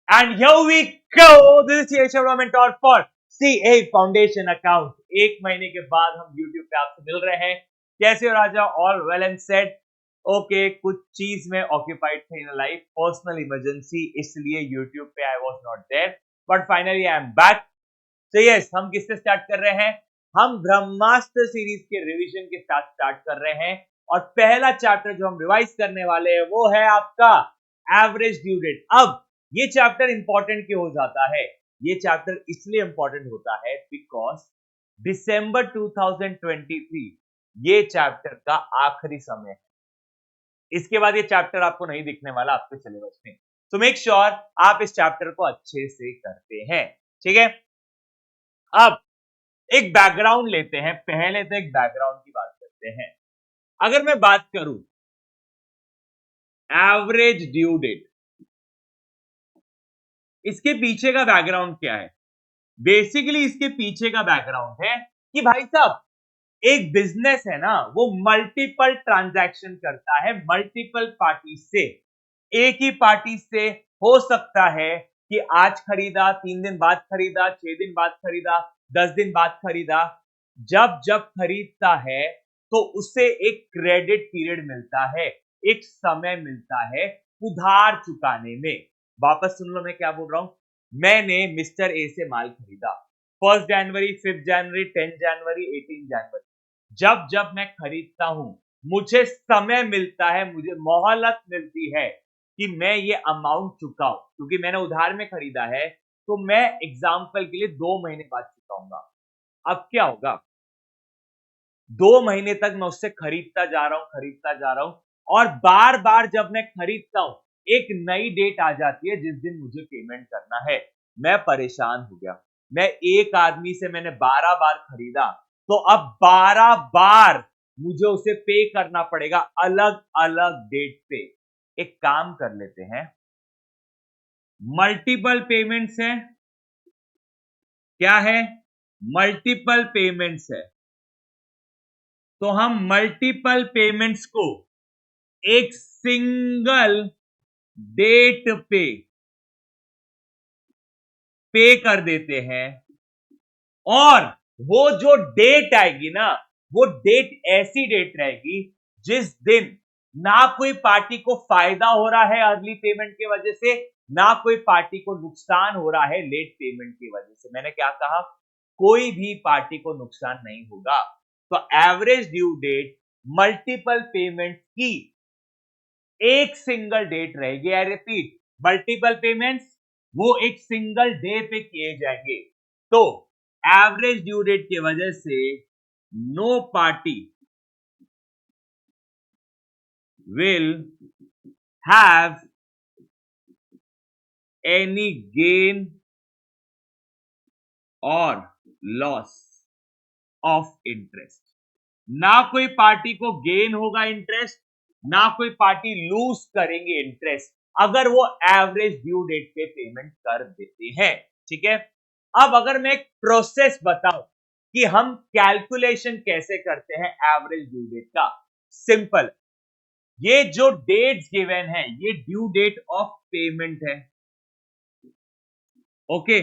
And here we go. This is CA Sharma mentor for CA Foundation account. एक महीने के बाद हम YouTube पे आपसे मिल रहे हैं. कैसे हो राजा? All well and said. Okay, कुछ चीज में ऑक्यूपाइड थे इन लाइफ, पर्सनल इमरजेंसी, इसलिए YouTube पे I was not there, but finally I am back. तो यस, हम किससे स्टार्ट कर रहे हैं? हम ब्रह्मास्त्र सीरीज के रिवीजन के साथ स्टार्ट कर रहे हैं. और पहला चैप्टर जो हम रिवाइज करने वाले हैं वो है आपका एवरेज ड्यू डेट. अब ये चैप्टर इंपॉर्टेंट क्यों हो जाता है? ये चैप्टर इसलिए इंपॉर्टेंट होता है बिकॉज दिसंबर 2023 ये चैप्टर का आखिरी समय है. इसके बाद ये चैप्टर आपको नहीं दिखने वाला आपके सिलेबस में. तो मेक श्योर आप इस चैप्टर को अच्छे से करते हैं. ठीक है, अब एक बैकग्राउंड लेते हैं. पहले तो एक बैकग्राउंड की बात करते हैं. अगर मैं बात करूं एवरेज ड्यू डेट, इसके पीछे का बैकग्राउंड क्या है? बेसिकली इसके पीछे का बैकग्राउंड है कि भाई साहब, एक बिजनेस है ना, वो मल्टीपल ट्रांजैक्शन करता है मल्टीपल पार्टी से. एक ही पार्टी से हो सकता है कि आज खरीदा, 3 दिन बाद खरीदा, 6 दिन बाद खरीदा, 10 दिन बाद खरीदा. जब जब खरीदता है तो उसे एक क्रेडिट पीरियड मिलता है, एक समय मिलता है उधार चुकाने में. वापस सुन लो मैं क्या बोल रहा हूं. मैंने मिस्टर ए से माल खरीदा 1 जनवरी, 5 जनवरी, 10 जनवरी, 18 जनवरी. जब जब मैं खरीदता हूं मुझे समय मिलता है, मुझे मोहलत मिलती है कि मैं ये अमाउंट चुकाऊं. क्योंकि मैंने उधार में खरीदा है तो मैं एग्जाम्पल के लिए 2 महीने बाद चुकाऊंगा. अब क्या होगा, 2 महीने तक मैं उससे खरीदता जा रहा हूं और बार बार जब मैं खरीदता हूं एक नई डेट आ जाती है जिस दिन मुझे पेमेंट करना है. मैं परेशान हो गया. मैं एक आदमी से मैंने 12 बार खरीदा तो अब 12 बार मुझे उसे पे करना पड़ेगा अलग अलग डेट पे. एक काम कर लेते हैं, मल्टीपल पेमेंट्स है. क्या है? मल्टीपल पेमेंट्स है. तो हम मल्टीपल पेमेंट्स को एक सिंगल डेट पे कर देते हैं. और वो जो डेट आएगी ना, वो डेट ऐसी डेट रहेगी जिस दिन ना कोई पार्टी को फायदा हो रहा है अर्ली पेमेंट की वजह से, ना कोई पार्टी को नुकसान हो रहा है लेट पेमेंट की वजह से. मैंने क्या कहा? कोई भी पार्टी को नुकसान नहीं होगा. तो average due date multiple payment की एक सिंगल डेट रहेगी. आई रिपीट, मल्टीपल पेमेंट्स वो एक सिंगल डे पे किए जाएंगे. तो एवरेज ड्यू डेट की वजह से no party will have any gain और लॉस ऑफ इंटरेस्ट. ना कोई पार्टी को गेन होगा इंटरेस्ट, ना कोई पार्टी लूज करेंगे इंटरेस्ट अगर वो एवरेज ड्यू डेट पे पेमेंट कर देते हैं. ठीक है, अब अगर मैं एक प्रोसेस बताऊं कि हम कैलकुलेशन कैसे करते हैं एवरेज ड्यू डेट का. सिंपल, ये जो डेट्स गिवन है ये ड्यू डेट ऑफ पेमेंट है. ओके,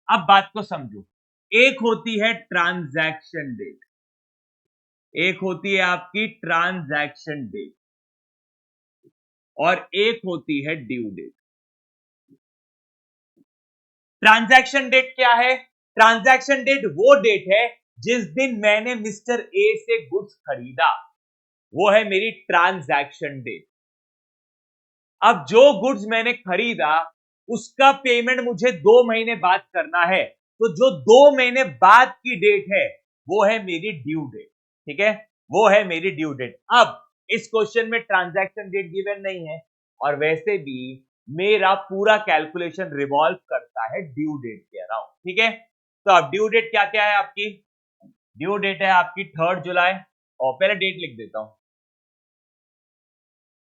अब बात को समझो. एक होती है ट्रांजैक्शन डेट, एक होती है आपकी ट्रांजैक्शन डेट, और एक होती है ड्यू डेट. ट्रांजैक्शन डेट क्या है? ट्रांजैक्शन डेट वो डेट है जिस दिन मैंने मिस्टर ए से गुड्स खरीदा, वो है मेरी ट्रांजैक्शन डेट. अब जो गुड्स मैंने खरीदा उसका पेमेंट मुझे 2 महीने बाद करना है, तो जो 2 महीने बाद की डेट है वो है मेरी ड्यू डेट. ठीक है, वो है मेरी ड्यू डेट. अब इस क्वेश्चन में ट्रांजैक्शन डेट गिवन नहीं है और वैसे भी मेरा पूरा कैलकुलेशन रिवॉल्व करता है ड्यू डेट के अराउंड. ठीक है, तो अब ड्यू डेट क्या क्या है आपकी? ड्यू डेट है आपकी 3 जुलाई, और पहले डेट लिख देता हूं.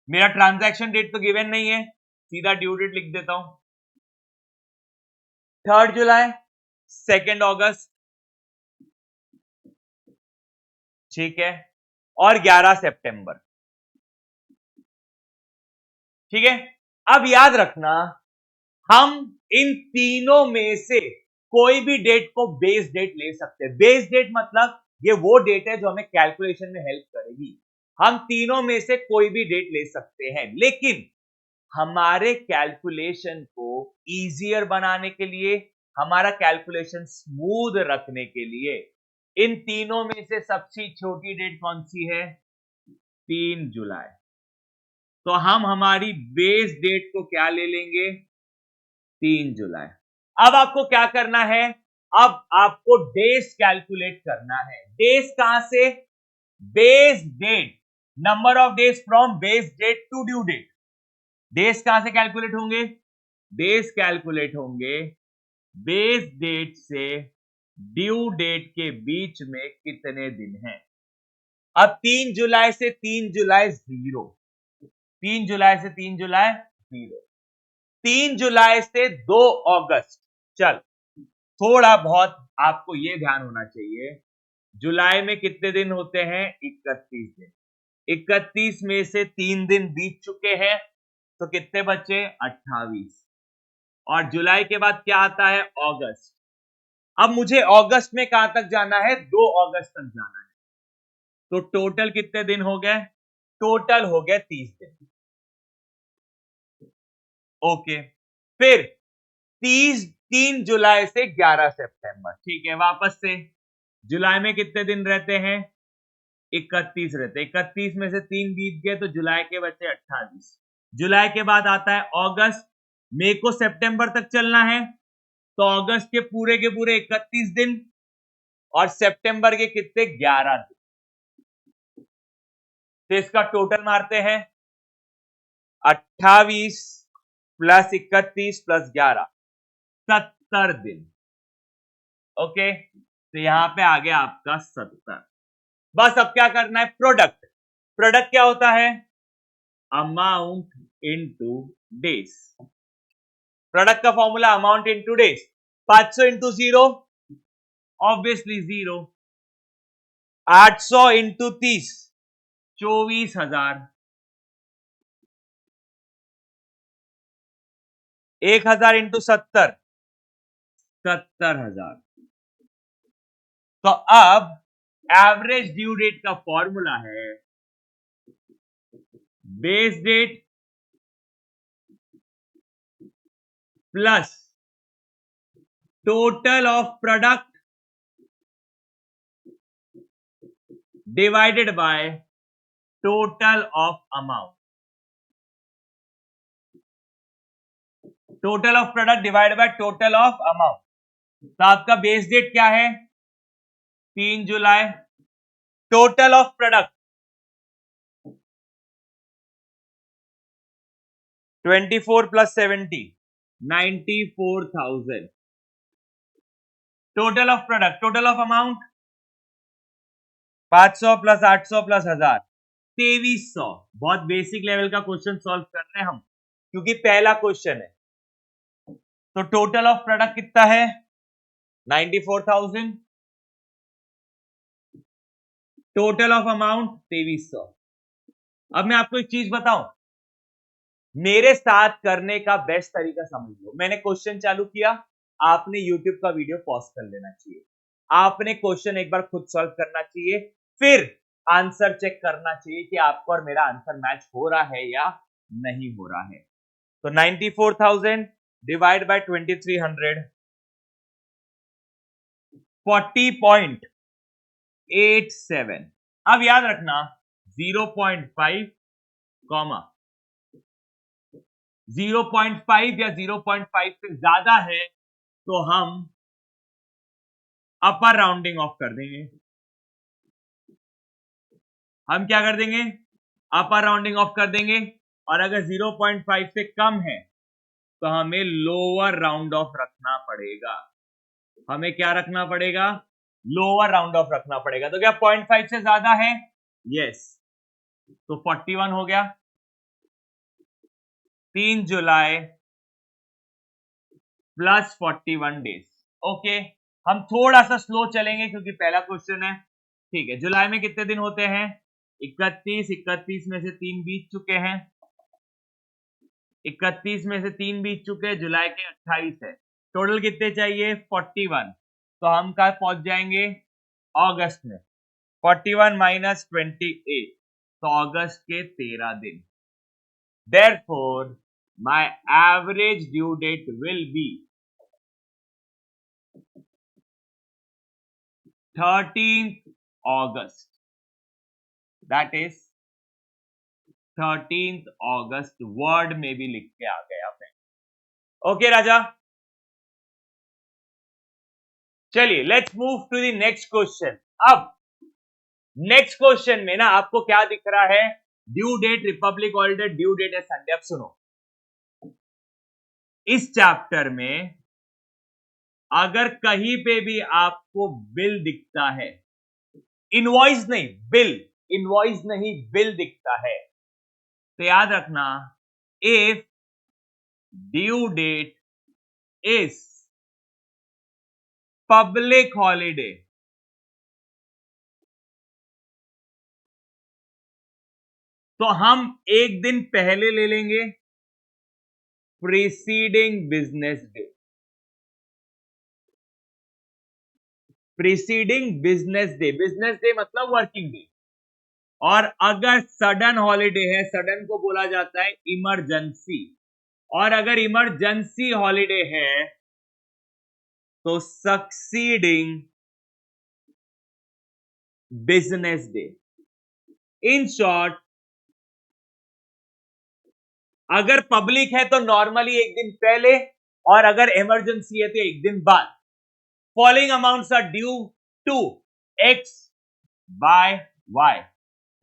मेरा ट्रांजैक्शन डेट तो गिवन नहीं है, सीधा ड्यू डेट लिख देता हूं. 3 जुलाई, 2 अगस्त, ठीक है, और 11 सितंबर. ठीक है, अब याद रखना हम इन तीनों में से कोई भी डेट को बेस डेट ले सकते हैं। बेस डेट मतलब ये वो डेट है जो हमें कैलकुलेशन में हेल्प करेगी। हम तीनों में से कोई भी डेट ले सकते हैं, लेकिन हमारे कैलकुलेशन को इजियर बनाने के लिए, हमारा कैलकुलेशन स्मूथ रखने के लिए, इन तीनों में से सबसे छोटी डेट कौन सी है? 3 जुलाई। तो हम हमारी बेस डेट को क्या ले लेंगे? 3 जुलाई। अब आपको क्या करना है? अब आपको डेज कैलकुलेट करना है। डेज कहां से? Base date, number of days from base date to due date. Days कहां से कैलकुलेट होंगे? डेज कैलकुलेट होंगे बेस डेट से ड्यू डेट के बीच में कितने दिन हैं। अब 3 जुलाई से 3 जुलाई 0, 3 जुलाई से 3 जुलाई 0, 3 जुलाई से 2 अगस्त। चल, थोड़ा बहुत आपको यह ध्यान होना चाहिए, जुलाई में कितने दिन होते हैं? 31 दिन। 31 में से 3 दिन बीत चुके हैं, तो कितने बचे? 28। और जुलाई के बाद क्या आता है? अगस्त। अब मुझे अगस्त में कहां तक जाना है? 2 अगस्त तक जाना है। तो टोटल कितने दिन हो गए? टोटल हो गए 30 दिन। ओके, फिर 3 जुलाई से 11 सितंबर। ठीक है, वापस से जुलाई में कितने दिन रहते हैं? 31 रहते। 31 में से 3 बीत गए, तो जुलाई के बचे 28। जुलाई के बाद आता है अगस्त। मई को सितंबर तक चलना है, तो अगस्त के पूरे 31 दिन और सितंबर के कितने? 11 दिन। तो इसका टोटल मारते हैं, 28 प्लस 31 प्लस 11, 70 दिन। ओके, तो यहां पे आ गया आपका 70। बस अब क्या करना है? प्रोडक्ट। प्रोडक्ट क्या होता है? Amount into days. प्रोडक्ट का formula amount into days. 500 into 0, obviously 0। 800 into 30, 24,000। 1000 into 70, 70,000। तो अब एवरेज ड्यू डेट का फॉर्मूला है base date plus total of product divided by total of amount. Total of product divided by total of amount. तो आपका base date क्या है? 3 जुलाई। Total of product 24 plus 70, 94,000। Total of product, total of amount 500 plus 800 plus 1000, 2300। बहुत basic level का question solve कर रहे हैं हम, क्योंकि पहला क्वेश्चन है। तो टोटल ऑफ प्रोडक्ट कितना है? 94,000। Total of amount 2300। अब मैं आपको एक चीज बताऊं, मेरे साथ करने का बेस्ट तरीका समझ लो। मैंने क्वेश्चन चालू किया, आपने यूट्यूब का वीडियो पॉज कर लेना चाहिए, आपने क्वेश्चन एक बार खुद सॉल्व करना चाहिए, फिर आंसर चेक करना चाहिए कि आपको और मेरा आंसर मैच हो रहा है या नहीं हो रहा है। तो 94,000 डिवाइड बाय 2300, 40.87। अब याद रखना 0.5 कॉमा 0.5 या 0.5 से ज्यादा है तो हम अपर राउंडिंग ऑफ कर देंगे। हम क्या कर देंगे? अपर राउंडिंग ऑफ कर देंगे। और अगर 0.5 से कम है तो हमें लोअर राउंड ऑफ रखना पड़ेगा। हमें क्या रखना पड़ेगा? लोअर राउंड ऑफ रखना पड़ेगा। तो क्या 0.5 से ज्यादा है? यस। तो 41 हो गया। 3 जुलाई प्लस 41 डेज। ओके, हम थोड़ा सा स्लो चलेंगे क्योंकि पहला क्वेश्चन है। ठीक है, जुलाई में कितने दिन होते हैं? 31। 31 में से 3 बीत चुके हैं, 31 में से 3 बीत चुके हैं, जुलाई के 28 है, टोटल कितने चाहिए 41, तो हम कहाँ पहुंच जाएंगे अगस्त में, 41 माइनस 28, तो अगस्त के 13 दिन। Therefore, my average due date will be 13th August. That is 13th August. Word में भी लिख के आ गया मैं। ओके राजा, चलिए let's move to the next question. अब नेक्स्ट क्वेश्चन में ना आपको क्या दिख रहा है, due date republic holiday, due date है संडे। अब सुनो, इस चैप्टर में अगर कहीं पे भी आपको बिल दिखता है, इनवॉइस नहीं बिल, इनवॉइस नहीं बिल दिखता है, तो याद रखना if due date is public holiday, तो हम एक दिन पहले ले लेंगे preceding business day, preceding business day मतलब वर्किंग डे। और अगर सडन हॉलिडे है, सडन को बोला जाता है इमरजेंसी, और अगर इमरजेंसी हॉलिडे है तो succeeding business day. In short, अगर पब्लिक है तो नॉर्मली एक दिन पहले, और अगर इमरजेंसी है तो एक दिन बाद। Following amounts are due to X by Y.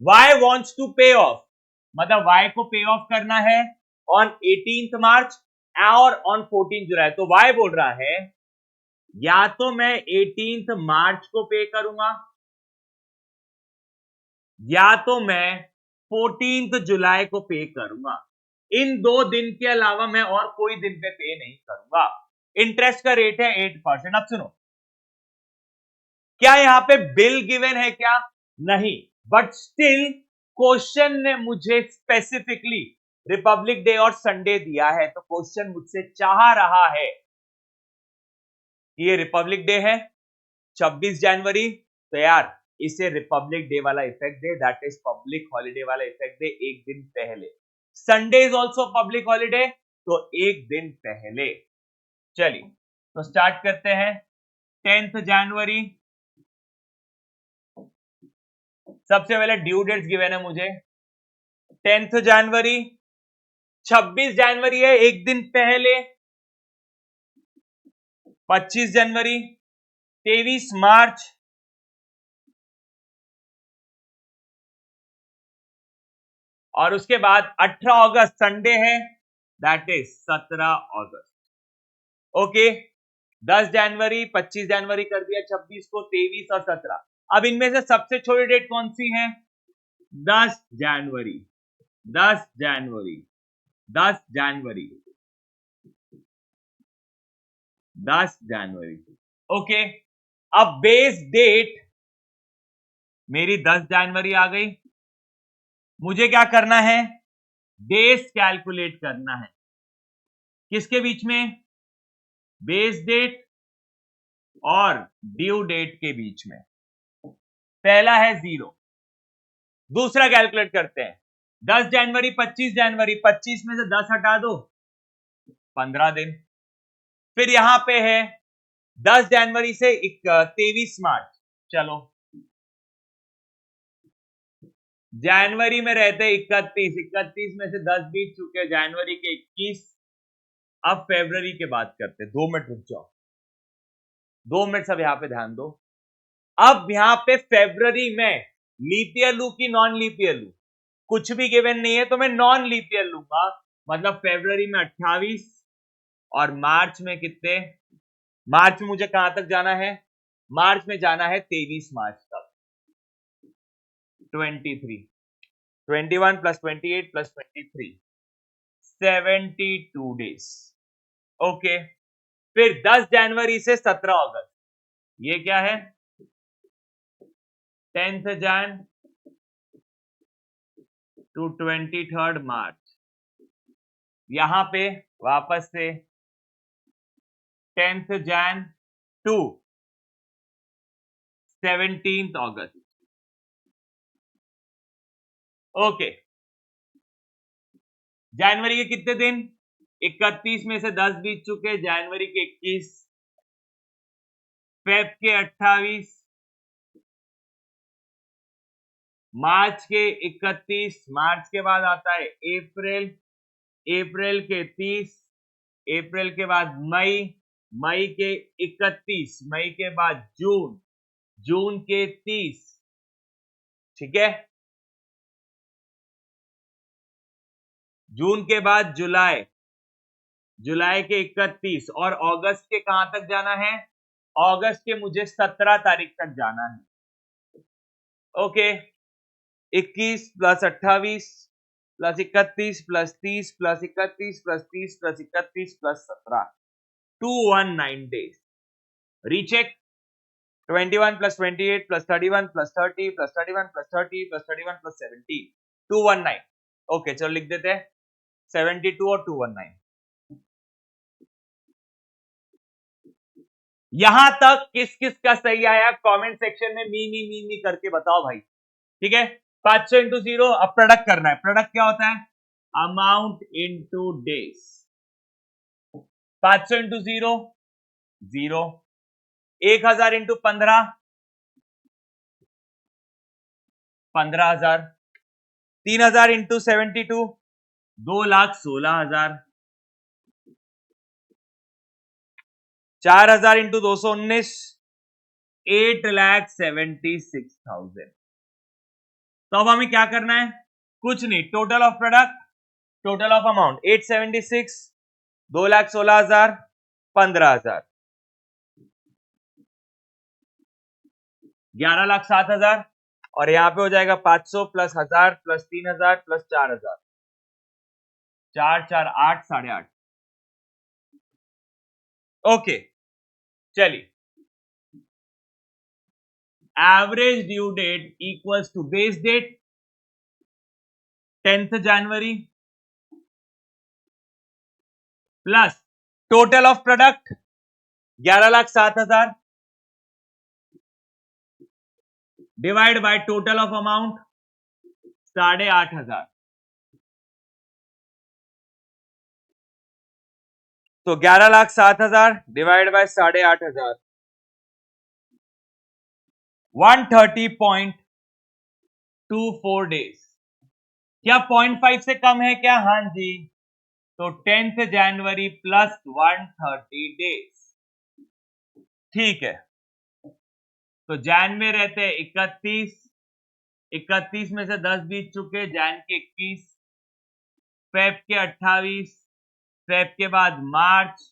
Y wants to pay off, मतलब वाई को पे ऑफ करना है ऑन 18th मार्च और ऑन 14 जुलाई। तो वाई बोल रहा है या तो मैं 18th मार्च को पे करूंगा या तो मैं 14th जुलाई को पे करूंगा। इन 2 दिन के अलावा मैं और कोई दिन पे नहीं करूंगा। इंटरेस्ट का रेट है 8%। अब सुनो, क्या यहां पे बिल गिवन है क्या? नहीं, बट स्टिल क्वेश्चन ने मुझे स्पेसिफिकली रिपब्लिक डे और संडे दिया है, तो क्वेश्चन मुझसे चाह रहा है ये रिपब्लिक डे है 26 जनवरी, तो यार इसे रिपब्लिक डे वाला effect they, that is public holiday वाला इफेक्ट दे एक दिन पहले। Sunday is also public holiday, तो एक दिन पहले। चलिए तो स्टार्ट करते हैं। 10th जनवरी, सबसे पहले ड्यू डेट्स गिवन है मुझे। 10th जनवरी, 26 जनवरी है एक दिन पहले, 25 जनवरी, 23 मार्च, और उसके बाद 18 अगस्त संडे है, दैट इज 17 अगस्त। ओके, 10 जनवरी, 25 जनवरी कर दिया, 26 को, 23 और 17। अब इनमें से सबसे छोटी डेट कौन सी है? 10 जनवरी, 10 जनवरी, 10 जनवरी, 10 जनवरी। ओके, अब बेस डेट मेरी 10 जनवरी आ गई। मुझे क्या करना है? डेज कैलकुलेट करना है। किसके बीच में? बेस डेट और ड्यू डेट के बीच में। पहला है 0, दूसरा कैलकुलेट करते हैं। 10 जनवरी, 25 जनवरी, 25 में से 10 हटा दो, 15 दिन। फिर यहां पे है 10 जनवरी से 23 मार्च, चलो जनवरी में रहते 31, 31 में से 10 बीत चुके, जनवरी के 21। अब फरवरी की बात करते, 2 मिनट रुक जाओ, 2 मिनट सब यहां पे ध्यान दो। अब यहां पे फरवरी में लीप ईयर लू की नॉन लीप ईयर लू? कुछ भी गिवन नहीं है तो मैं नॉन लीप ईयर लूंगा, मतलब फरवरी में 28 और मार्च में कितने? मार्च में मुझे कहां तक जाना है? मार्च में जाना है 23 मार्च तक। 23, 21 प्लस 28 प्लस 23, 72 डेज। ओके, फिर 10 जनवरी से 17 अगस्त, ये क्या है? 10th जैन टू 23rd मार्च, यहां पे वापस से 10th जैन टू 17th अगस्त। ओके, जनवरी के कितने दिन? 31 में से 10 बीत चुके, जनवरी के 21, फेब के 28, मार्च के 31, मार्च के बाद आता है अप्रैल, अप्रैल के 30, अप्रैल के बाद मई, मई के 31, मई के बाद जून, जून के 30, ठीक है। जून के बाद जुलाई, जुलाई के 31, और अगस्त के कहां तक जाना है? अगस्त के मुझे 17 तारीख तक जाना है। Okay, 21 plus 28 plus 31 plus 30 plus 31 plus 30 plus 31 plus 17, 219 days. Recheck. 21 plus 28 plus 31 plus 30 plus 31 plus 30 plus 31 plus 17, 219। Okay, चलो लिख देते हैं 72 और 219। यहां तक किस किस का सही आया कमेंट सेक्शन में मी करके बताओ भाई, ठीक है। 500 इंटू 0, अब प्रोडक्ट करना है। प्रोडक्ट क्या होता है? Amount into days. 500 into 0 0, 1000 into 15 15,000, 3000 into 72 2,16,000, 4000 into 219 8,76,000। तो अब हमें क्या करना है? कुछ नहीं, total of product, total of amount 876, 2,16,000, 15,000, 11,07,000, और यहां पे हो जाएगा 500 प्लस 1000 प्लस 3,000 प्लस 4,000, 4 4 8, 8.5। ओके, चलिए। Average due date equals to base date 10th January plus total of product 11,07,000 divide by total of amount 8,500। तो 11,07,000 डिवाइड बाय 8,500, 130.24 डेज। क्या 0.5 से कम है क्या? हाँ जी। तो 10th जनवरी प्लस 130 डेज, ठीक है। तो जैन में रहते हैं 31, 31 में से 10 बीत चुके, जैन के 21, फेब के 28, फेब के बाद मार्च,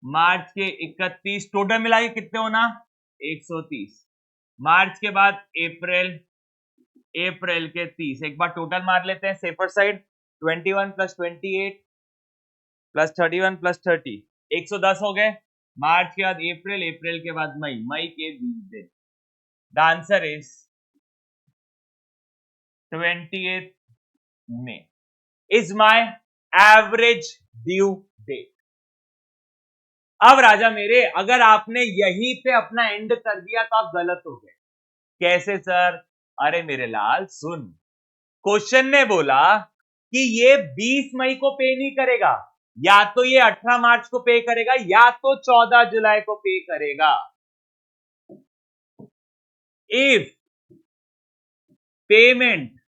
मार्च के 31, टोटल मिला के कितने होना? 130। मार्च के बाद अप्रैल, अप्रैल के 30। एक बार टोटल मार लेते हैं safer side. 21 plus 28 plus 31 plus 30, 110 हो गए। मार्च के बाद अप्रैल, अप्रैल के बाद मई, मई के 20 दिन। The answer is 20th May is my average due date. अब राजा मेरे, अगर आपने यहीं पे अपना एंड कर दिया तो आप गलत हो गए। कैसे सर? अरे मेरे लाल सुन, क्वेश्चन ने बोला कि ये 20 मई को पे नहीं करेगा, या तो ये 18 मार्च को पे करेगा या तो 14 जुलाई को पे करेगा। If payment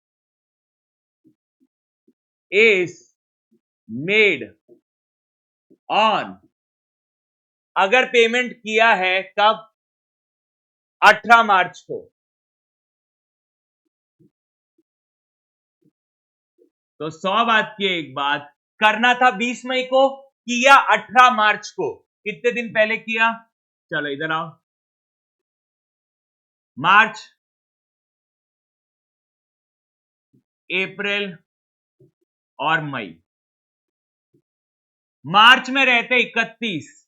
is made on, अगर पेमेंट किया है कब? 18 मार्च को, तो 100 बात की एक बात, करना था 20 मई को, किया 18 मार्च को। कितने दिन पहले किया? चलो इधर आओ। मार्च, अप्रैल और मई। मार्च में रहते 31,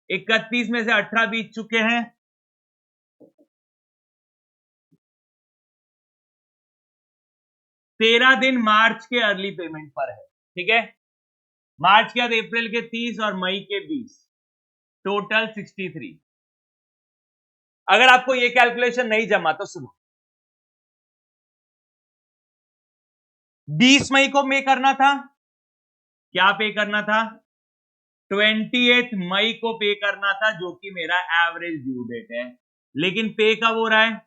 31 में से 18 बीत चुके हैं, 13 दिन मार्च के अर्ली पेमेंट पर है, ठीक है। मार्च के बाद अप्रैल के 30 और मई के 20, टोटल 63। अगर आपको ये कैलकुलेशन नहीं जमा तो सुनो, 20 मई को पे करना था, क्या पे करना था, 28 मई को पे करना था, जो कि मेरा एवरेज ड्यू डेट है, लेकिन पे कब हो रहा है,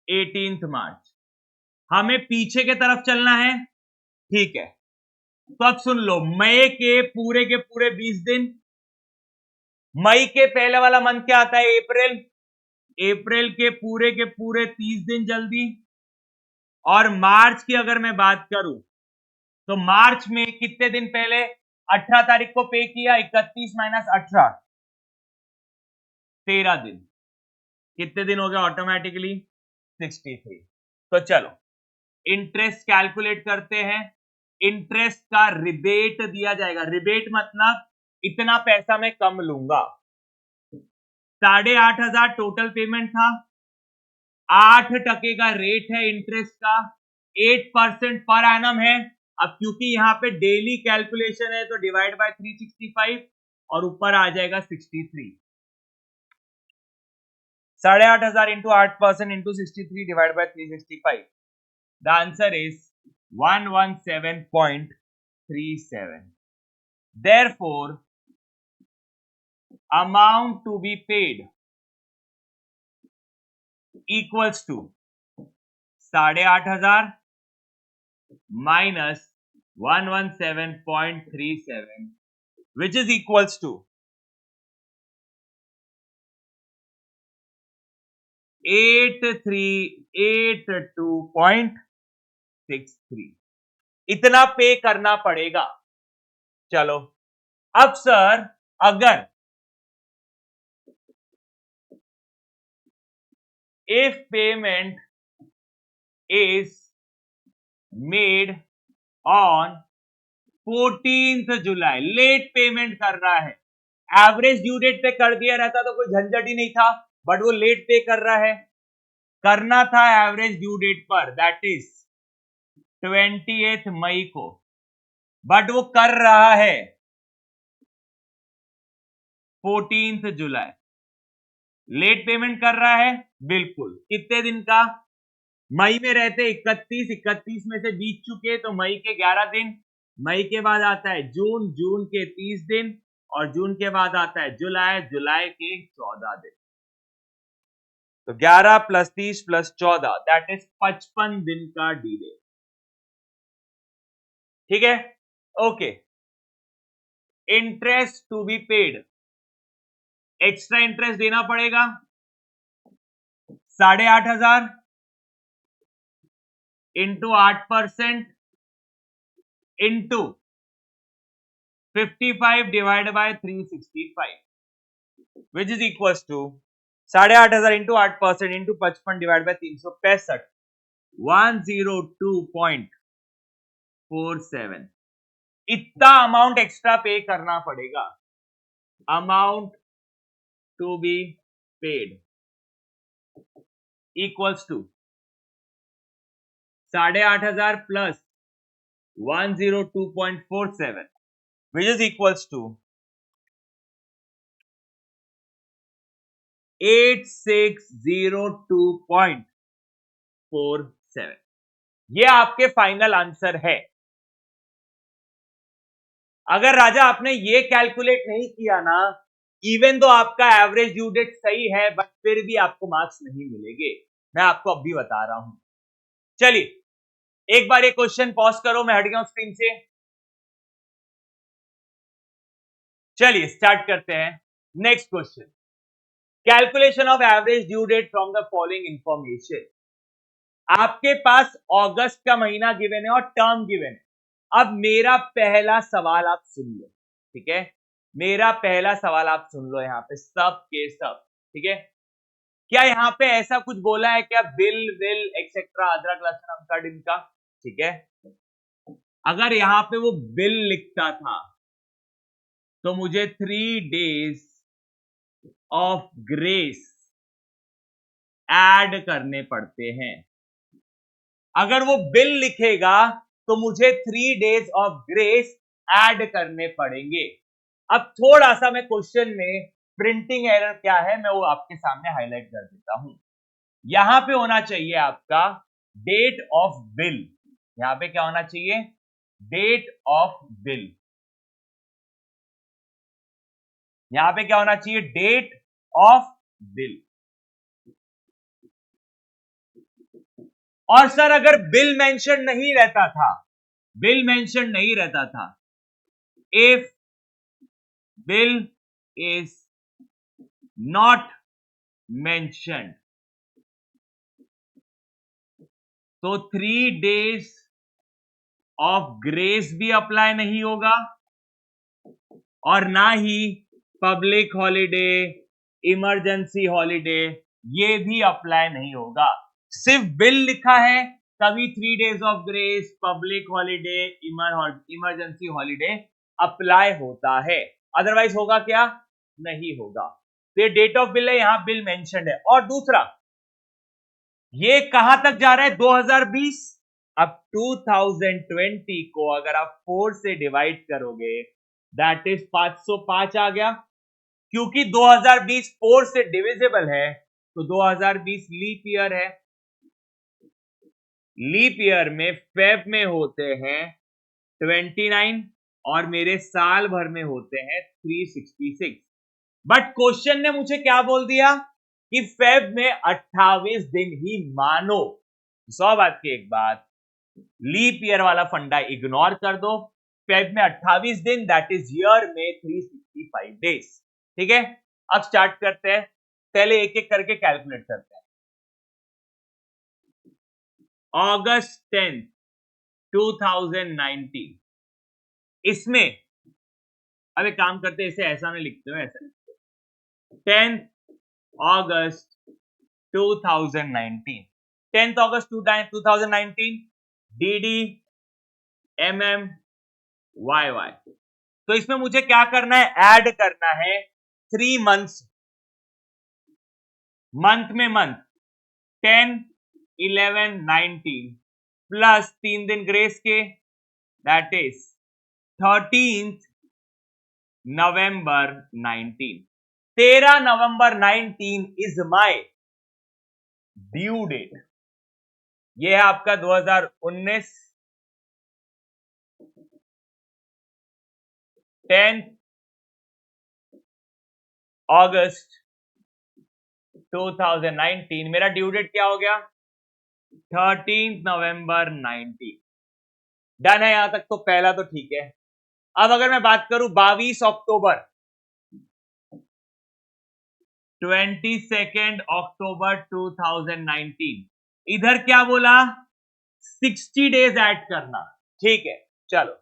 18 मार्च। हमें पीछे के तरफ चलना है, ठीक है, तो अब सुन लो, मई के पूरे 20 दिन, मई के पहले वाला मंथ क्या आता है, अप्रैल, अप्रैल के पूरे 30 दिन जल्दी, और मार्च की अगर मैं बात करूं तो मार्च में कितने दिन पहले, 18 तारीख को पे किया, 31 माइनस 18, 13 दिन, कितने दिन हो गया ऑटोमेटिकली, 63। तो चलो इंटरेस्ट कैलकुलेट करते हैं। इंटरेस्ट का रिबेट दिया जाएगा, रिबेट मतलब इतना पैसा मैं कम लूंगा, 8,500 टोटल पेमेंट था, 8% का रेट है इंटरेस्ट का, 8% पर एनम है। अब क्योंकि यहां पे डेली कैलकुलेशन है तो डिवाइड बाय 365 और ऊपर आ जाएगा 63। 8,500 into 8% into 63 divide by 365, the answer is 117.37। Therefore, amount to be paid equals to 8,500 minus 117.37, which is equals to 8382.63। इतना पे करना पड़ेगा। चलो अब सर, अगर if payment is made on 14th July, late payment कर रहा है, एवरेज ड्यू डेट पे कर दिया रहता तो कोई झंझट ही नहीं था, बट वो लेट पे कर रहा है, करना था एवरेज ड्यू डेट पर, दैट इज 28 मई को, बट वो कर रहा है 14th जुलाई, लेट पेमेंट कर रहा है, बिल्कुल, कितने दिन का, मई में रहते 31 में से बीत चुके तो मई के 11 दिन, मई के बाद आता है जून, जून के 30 दिन, और जून के बाद आता है जुलाई, जुलाई के 14 दिन, तो 11 प्लस 30 प्लस 14, दैट इज 55 दिन का डिले। ठीक है, okay. Interest to be paid, extra interest देना पड़ेगा 8,500 into 8% into 55 divide by 365, which is equal to 8,500 into 8% into 55 divide by 365, 102.47। इतना अमाउंट एक्स्ट्रा पे करना पड़ेगा, amount to be paid equals to 8,500 plus 102.47, which is equals to 8602.47। ये आपके final answer है। अगर राजा आपने ये कैलकुलेट नहीं किया ना, इवन तो आपका एवरेज ड्यू डेट सही है, बट फिर भी आपको मार्क्स नहीं मिलेंगे, मैं आपको अब भी बता रहा हूं। चलिए एक बार ये क्वेश्चन पॉज करो, मैं हट गया हूं स्क्रीन से। चलिए स्टार्ट करते हैं next question. Calculation of average due date from the following information. आपके पास अगस्त का महीना गिवन है और टर्म गिवन है। अब मेरा पहला सवाल आप सुन लो, ठीक है, मेरा पहला सवाल आप सुन लो, यहां पे सब के सब, ठीक है। क्या यहां पे ऐसा कुछ बोला है क्या, बिल विल एक्सेट्रा अदरक लहसुन अमका डिमका, ठीक है। अगर यहां पे वो बिल लिखता था तो मुझे 3 days ऑफ ग्रेस ऐड करने पड़ते हैं, अगर वो बिल लिखेगा तो मुझे 3 days ऑफ ग्रेस ऐड करने पड़ेंगे। अब थोड़ा सा मैं क्वेश्चन में प्रिंटिंग एरर क्या है मैं वो आपके सामने हाईलाइट कर देता हूं। यहां पे होना चाहिए आपका डेट ऑफ बिल, यहां पे क्या होना चाहिए, डेट ऑफ बिल, यहां पे क्या होना चाहिए, डेट ऑफ बिल। और सर अगर बिल मेंशन नहीं रहता था, बिल मेंशन नहीं रहता था, if bill is not mentioned, तो 3 days ऑफ ग्रेस भी अप्लाई नहीं होगा और ना ही पब्लिक हॉलिडे, इमरजेंसी हॉलिडे ये भी अप्लाई नहीं होगा। सिर्फ बिल लिखा है तभी 3 days of grace, public holiday, emergency holiday apply होता है, अदरवाइज होगा क्या, नहीं होगा। तो ये डेट ऑफ बिल है, यहां बिल मेंशन्ड है। और दूसरा ये कहां तक जा रहा है, 2020। अब 2020 को अगर आप 4 से डिवाइड करोगे दैट इज 505 आ गया, क्योंकि 2020 4 से डिविजिबल है तो 2020 लीप ईयर है। लीप ईयर में फेब में होते हैं 29 और मेरे साल भर में होते हैं 366। बट क्वेश्चन ने मुझे क्या बोल दिया कि फेब में 28 दिन ही मानो। 100 बात की एक बात, लीप ईयर वाला फंडा इग्नोर कर दो, फेब में 28 दिन दैट इज ईयर में 365 डेज। ठीक है, अब स्टार्ट करते हैं, पहले एक एक करके कैलकुलेट करते हैं। अगस्त 10, 2019, इसमें अब एक काम करते हैं, इसे ऐसा में लिखते हो, ऐसा 10th अगस्त 2019, 10th अगस्त 2019 DD MM YY। तो इसमें मुझे क्या करना है, ऐड करना है 3 मंथ्स, मंथ में मंथ 10, 11, 19 प्लस 3 दिन ग्रेस के that is 13th November 19। 13 November 19 is my due date. ये है आपका 2019 10th अगस्त 2019, मेरा ड्यू डेट क्या हो गया, 13th नवंबर 19। डन है, यहां तक तो पहला तो ठीक है। अब अगर मैं बात करूं 22 अक्टूबर, 22 अक्टूबर 2019, इधर क्या बोला, 60 डेज ऐड करना। ठीक है, चलो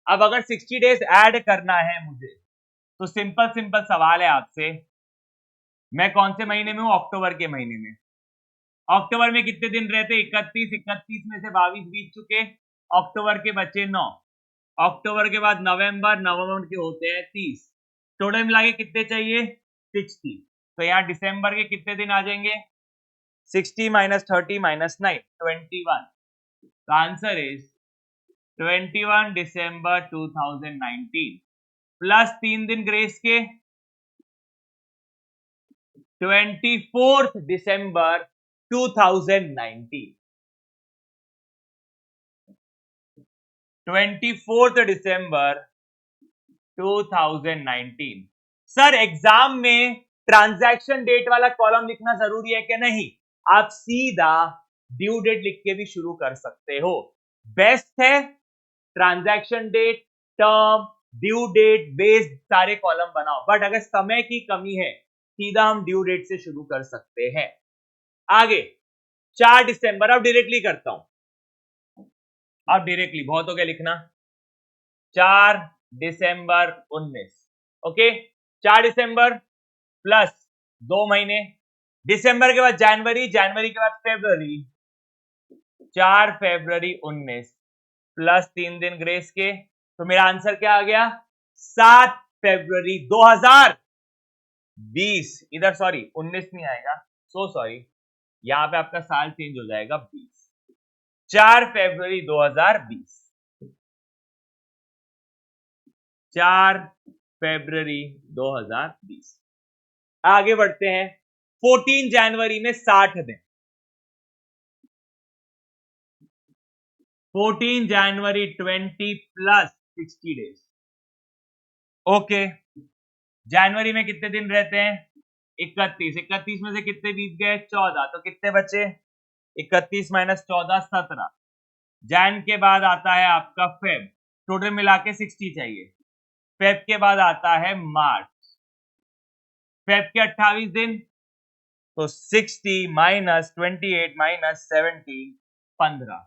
अब अगर 60 डेज ऐड करना है मुझे तो सिंपल सिंपल सवाल है आपसे, मैं कौन से महीने में हूं, अक्टूबर के महीने में। अक्टूबर में कितने दिन रहते, 31, 31 में से 22 बीत चुके, अक्टूबर के बचे 9, अक्टूबर के बाद नवंबर, नवंबर के होते हैं 30, टोटल मिला के कितने चाहिए, 60। तो यहाँ दिसंबर के कितने दिन आ जाएंगे, 60 minus 30 minus 9, 21। The answer is 21 December 2019 plus 3 दिन ग्रेस के 24 दिसंबर 2019, 24 दिसंबर 2019। सर एग्जाम में ट्रांजैक्शन डेट वाला कॉलम लिखना जरूरी है कि नहीं, आप सीधा ड्यू डेट लिख के भी शुरू कर सकते हो। बेस्ट है transaction date, term, due date based सारे कॉलम बनाओ, बट अगर समय की कमी है सीधा हम ड्यू डेट से शुरू कर सकते हैं। आगे 4 दिसंबर, अब डायरेक्टली करता हूं, अब डायरेक्टली बहुत हो गया लिखना, 4 दिसंबर 19, ओके 4 दिसंबर प्लस 2 महीने, दिसंबर के बाद जनवरी, जनवरी के बाद फरवरी, 4 फरवरी 19 प्लस 3 दिन ग्रेस के, तो मेरा आंसर क्या आ गया, 7 फरवरी 2020। इधर सॉरी 19 नहीं आएगा, सो सॉरी, यहां पे आपका साल चेंज हो जाएगा 20। 4 फरवरी 2020, 4 फरवरी 2020। आगे बढ़ते हैं। 14 जनवरी में 60 दिन, 14 जनवरी 20 प्लस 60 डेज। ओके, जनवरी में कितने दिन रहते हैं? 31। 31 में से कितने बीत गए? 14, तो कितने बचे? 31 माइनस 14, 17। जैन के बाद आता है आपका फेब, टोटल मिला के 60 चाहिए। फेब के बाद आता है मार्च, फेब के 28 दिन, तो 60 माइनस 28 माइनस 17, 15।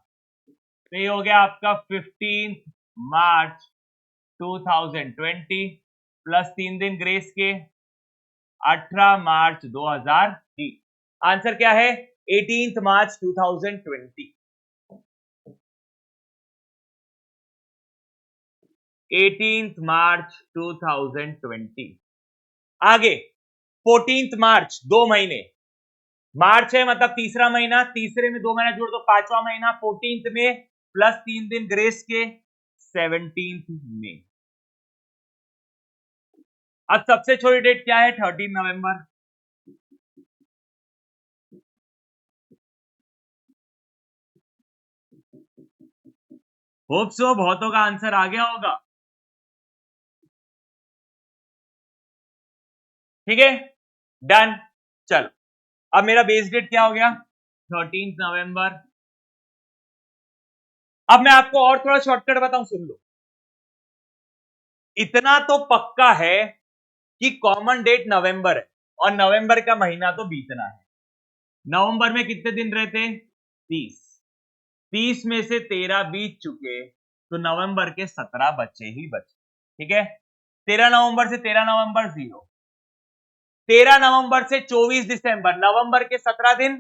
तो ये हो गया आपका 15 मार्च 2020 प्लस 3 दिन ग्रेस के 18 मार्च 2020। आंसर क्या है? 18 मार्च 2020। 18 मार्च 2020। आगे 14 मार्च, 2 महीने, मार्च है मतलब तीसरा महीना, तीसरे में 2 महीना जोड़ दो 5वां महीना, 14 में प्लस 3 दिन ग्रेस के 17 में। अब सबसे छोटी डेट क्या है? 13 नवंबर। होप सो बहुतों का आंसर आ गया होगा। ठीक है, डन। चलो, अब मेरा बेस डेट क्या हो गया? 13 नवंबर। अब मैं आपको और थोड़ा शॉर्टकट बताऊं, सुन लो। इतना तो पक्का है कि कॉमन डेट नवंबर है और नवंबर का महीना तो बीतना है। नवंबर में कितने दिन रहते हैं? 30। 30 में से 13 बीत चुके, तो नवंबर के 17 बचे ही बचे। ठीक है, 13 नवंबर से 13 नवंबर 0, 13 नवंबर से 24 दिसंबर, नवंबर के 17 दिन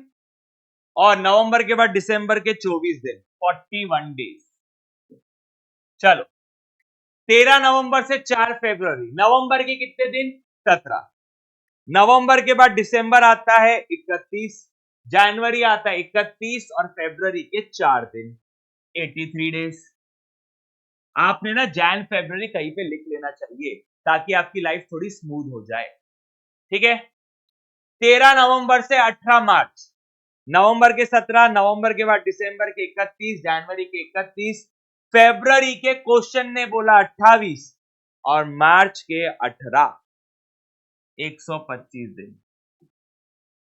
और नवंबर के बाद दिसंबर के 24 दिन, 41 डेज। चलो, 13 नवंबर से 4 फरवरी, नवंबर के कितने दिन? 17। नवंबर के बाद दिसंबर आता है 31, जनवरी आता है 31 और फरवरी के 4 दिन, 83 डेज। आपने ना जैन फरवरी कहीं पे लिख लेना चाहिए ताकि आपकी लाइफ थोड़ी स्मूथ हो जाए। ठीक है, 13 नवंबर से 18 मार्च, नवंबर के 17, नवंबर के बाद दिसंबर के 31, जनवरी के 31, फरवरी के क्वेश्चन ने बोला 28 और मार्च के 18, 125 दिन।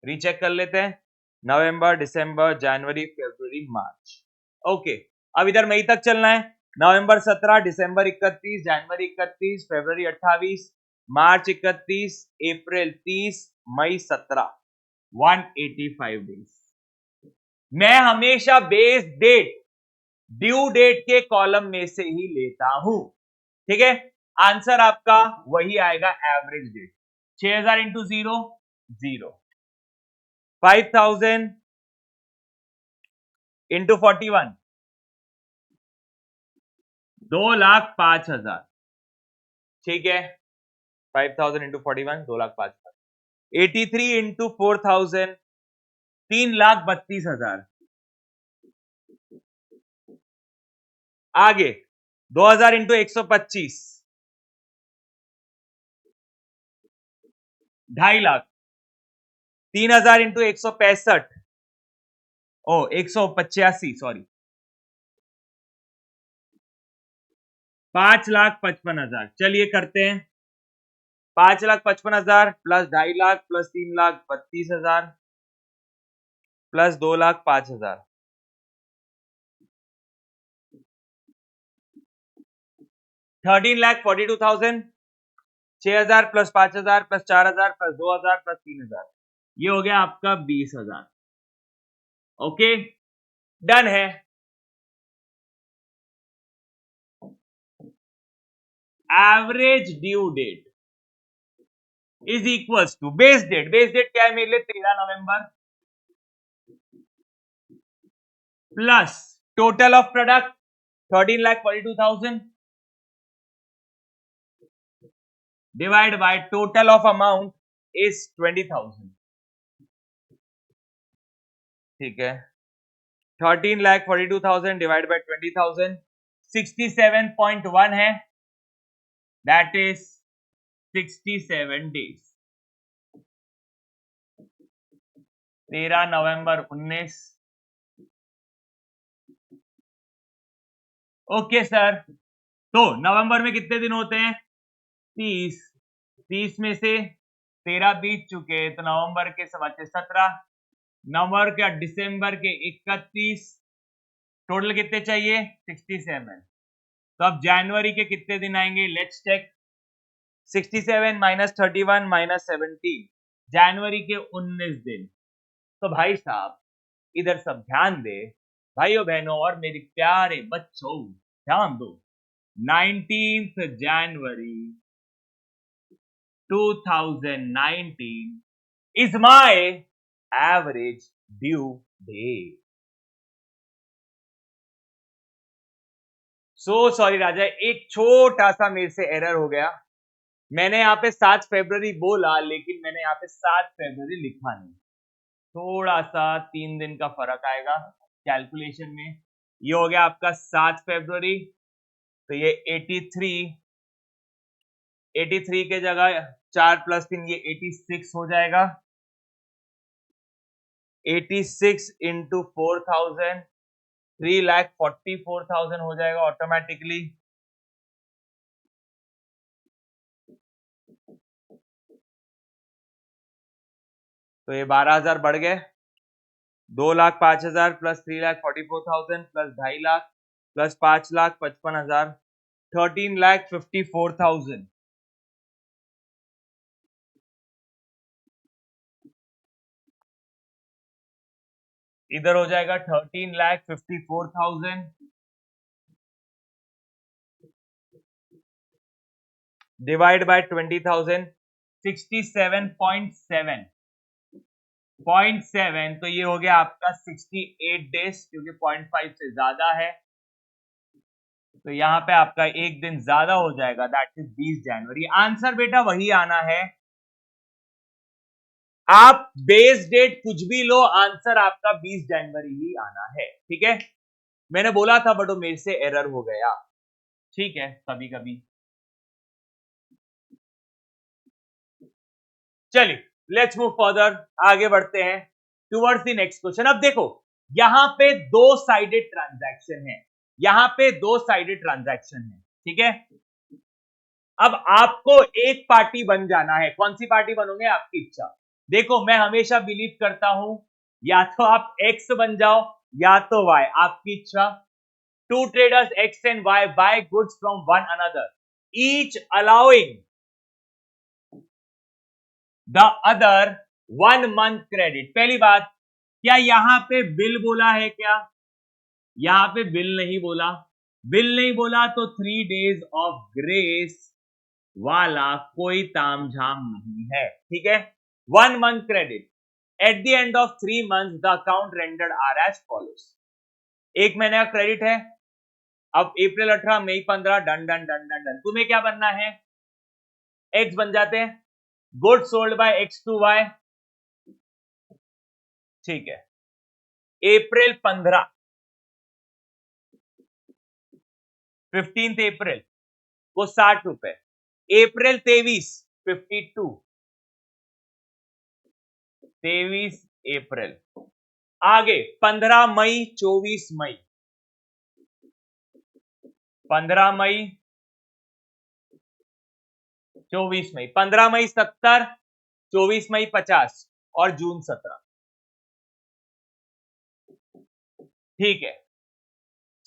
रीचेक कर लेते हैं, नवंबर, दिसंबर, जनवरी, फरवरी, मार्च। ओके, अब इधर मई तक चलना है। नवंबर 17, दिसंबर 31, जनवरी 31, फरवरी 28, मार्च 31, अप्रैल 30, मई 17, 185 डेज। मैं हमेशा बेस डेट ड्यू डेट के कॉलम में से ही लेता हूं। ठीक है, आंसर आपका वही आएगा, एवरेज डेट। 6000 into 0, 0, 5000 into 41, 2,05,000। ठीक है, 5000 इंटू 41, 2,05,000। 83 इंटू 4000, 3,32,000। आगे 2000 इंटू 125, 2.5 लाख। 3000 इंटू 165, ओ 185, सॉरी, 5,55,000। चलिए करते हैं, 5,55,000 प्लस 2.5 लाख plus 3,32,000 plus 2,05,000, 13,42,000। 6,000 plus 5,000 plus 4,000 plus 2,000 plus 3,000, ये हो गया आपका 20,000। ओके, डन है। Average due date is equals to base date. Base date क्या है मेरे लिए? 13 नवंबर plus total of product 13,42,000 divide by total of amount is 20,000। ठीक है, 13,42,000 डिवाइड बाय 20,000 67.1 है, that is 67 days. 13 November 19। Okay sir, तो नवंबर में कितने दिन होते हैं? 30। 30 में से 13 बीत चुके तो नवंबर के 17, नवंबर के दिसंबर के 31, टोटल कितने चाहिए? 67। तो अब जनवरी के कितने दिन आएंगे? Let's check. 67 माइनस 31 माइनस 17, जनवरी के 19 दिन। तो भाई साहब इधर सब ध्यान दे, भाइयों बहनों और मेरी प्यारे बच्चों ध्यान दो। 19th January 2019 is my average due date. So sorry राजा, एक छोटा सा मेरे से एरर हो गया। मैंने यहाँ पे 7 फरवरी बोला, लेकिन मैंने यहाँ पे 7 फरवरी लिखा नहीं। थोड़ा सा 3 दिन का फर्क आएगा कैलकुलेशन में। ये हो गया आपका 7 फरवरी, तो ये 83 के जगह 4 + 3 ये 86 हो जाएगा। 86 इंटू 4,000 3,44,000 हो जाएगा ऑटोमेटिकली। तो ये 12,000 बढ़ गए। 2,05,000 प्लस 3,44,000 प्लस 2.5 लाख प्लस 5,55,000 13,54,000। इधर हो जाएगा 13,54,000 डिवाइड बाय 20,000 67.7 तो ये हो गया आपका 68 डेज, क्योंकि 0.5 से ज्यादा है तो यहाँ पे आपका एक दिन ज्यादा हो जाएगा, दैट इज 20 जनवरी। आंसर बेटा वही आना है, आप बेस डेट कुछ भी लो, आंसर आपका 20 जनवरी ही आना है। ठीक है, मैंने बोला था बट वो मेरे से एरर हो गया। ठीक है, कभी कभी। चलिए लेट्स मूव फर्दर, आगे बढ़ते हैं टुवर्ड्स द नेक्स्ट क्वेश्चन। अब देखो यहां पे दो साइडेड ट्रांजैक्शन है, यहां पे दो साइडेड ट्रांजैक्शन है। ठीक है, अब आपको एक पार्टी बन जाना है। कौन सी पार्टी बनोगे आपकी इच्छा। देखो मैं हमेशा बिलीव करता हूं या तो आप एक्स बन जाओ या तो वाई, आपकी इच्छा। Two traders X and Y buy goods from one another, each allowing the other 1 month credit. पहली बात, क्या यहां पे बिल बोला है क्या? यहां पे बिल नहीं बोला। बिल नहीं बोला तो 3 days ऑफ ग्रेस वाला कोई तामझाम नहीं है। ठीक है, 1 month credit at the end of 3 months the account rendered are as follows. एक महीने का क्रेडिट है, अब अप्रैल 18 मई 15 done done done done done. तुम्हें क्या बनना है? एक्स बन जाते हैं, good sold by X to Y. ठीक है, अप्रैल 15 15 अप्रैल वो 60 रुपए, अप्रैल 23 52 23 अप्रैल। आगे 15 मई 24 मई 15 मई 24 मई 15 मई 70 24 मई 50 और जून 17। ठीक है,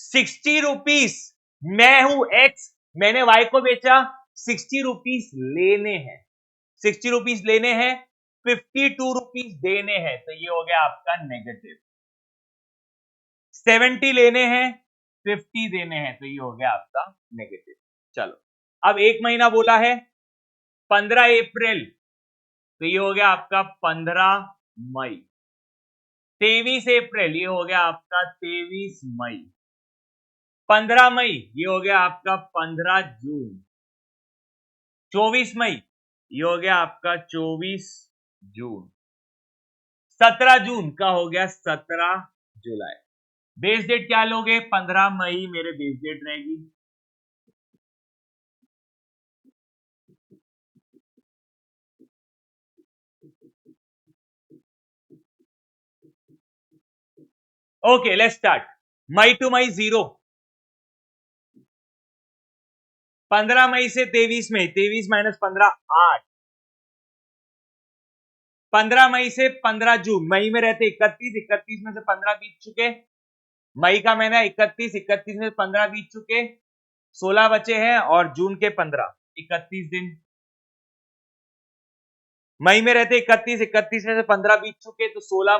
60 रुपीस, मैं हूं एक्स, मैंने वाई को बेचा, 60 रुपीस लेने हैं, 60 रुपीस लेने हैं, 52 रुपीस देने हैं, तो ये हो गया आपका नेगेटिव। 70 लेने हैं, 50 देने हैं, तो ये हो गया आपका नेगेटिव। चलो अब एक महीना बोला है 15 अप्रैल, तो ये हो गया आपका 15 मई। 23 अप्रैल ये हो गया आपका 23 मई। 15 मई ये हो गया आपका 15 जून। 24 मई ये हो गया आपका 24 जून। 17 जून का हो गया 17 जुलाई। बेस डेट क्या लोगे? 15 मई मेरे बेस डेट रहेगी। Okay let's start. मई टू मई 0, 15 मई से 23 मई, 23 माइनस 15 8, 15 मई से 15 जून, मई में रहते 31, 31 में से 15 बीत चुके, मई का महीना 31, 31 में से 15 बीत चुके, 16 बचे हैं और जून के 15, 31 दिन। मई में रहते 31, 31 में से 15 बीत चुके तो 16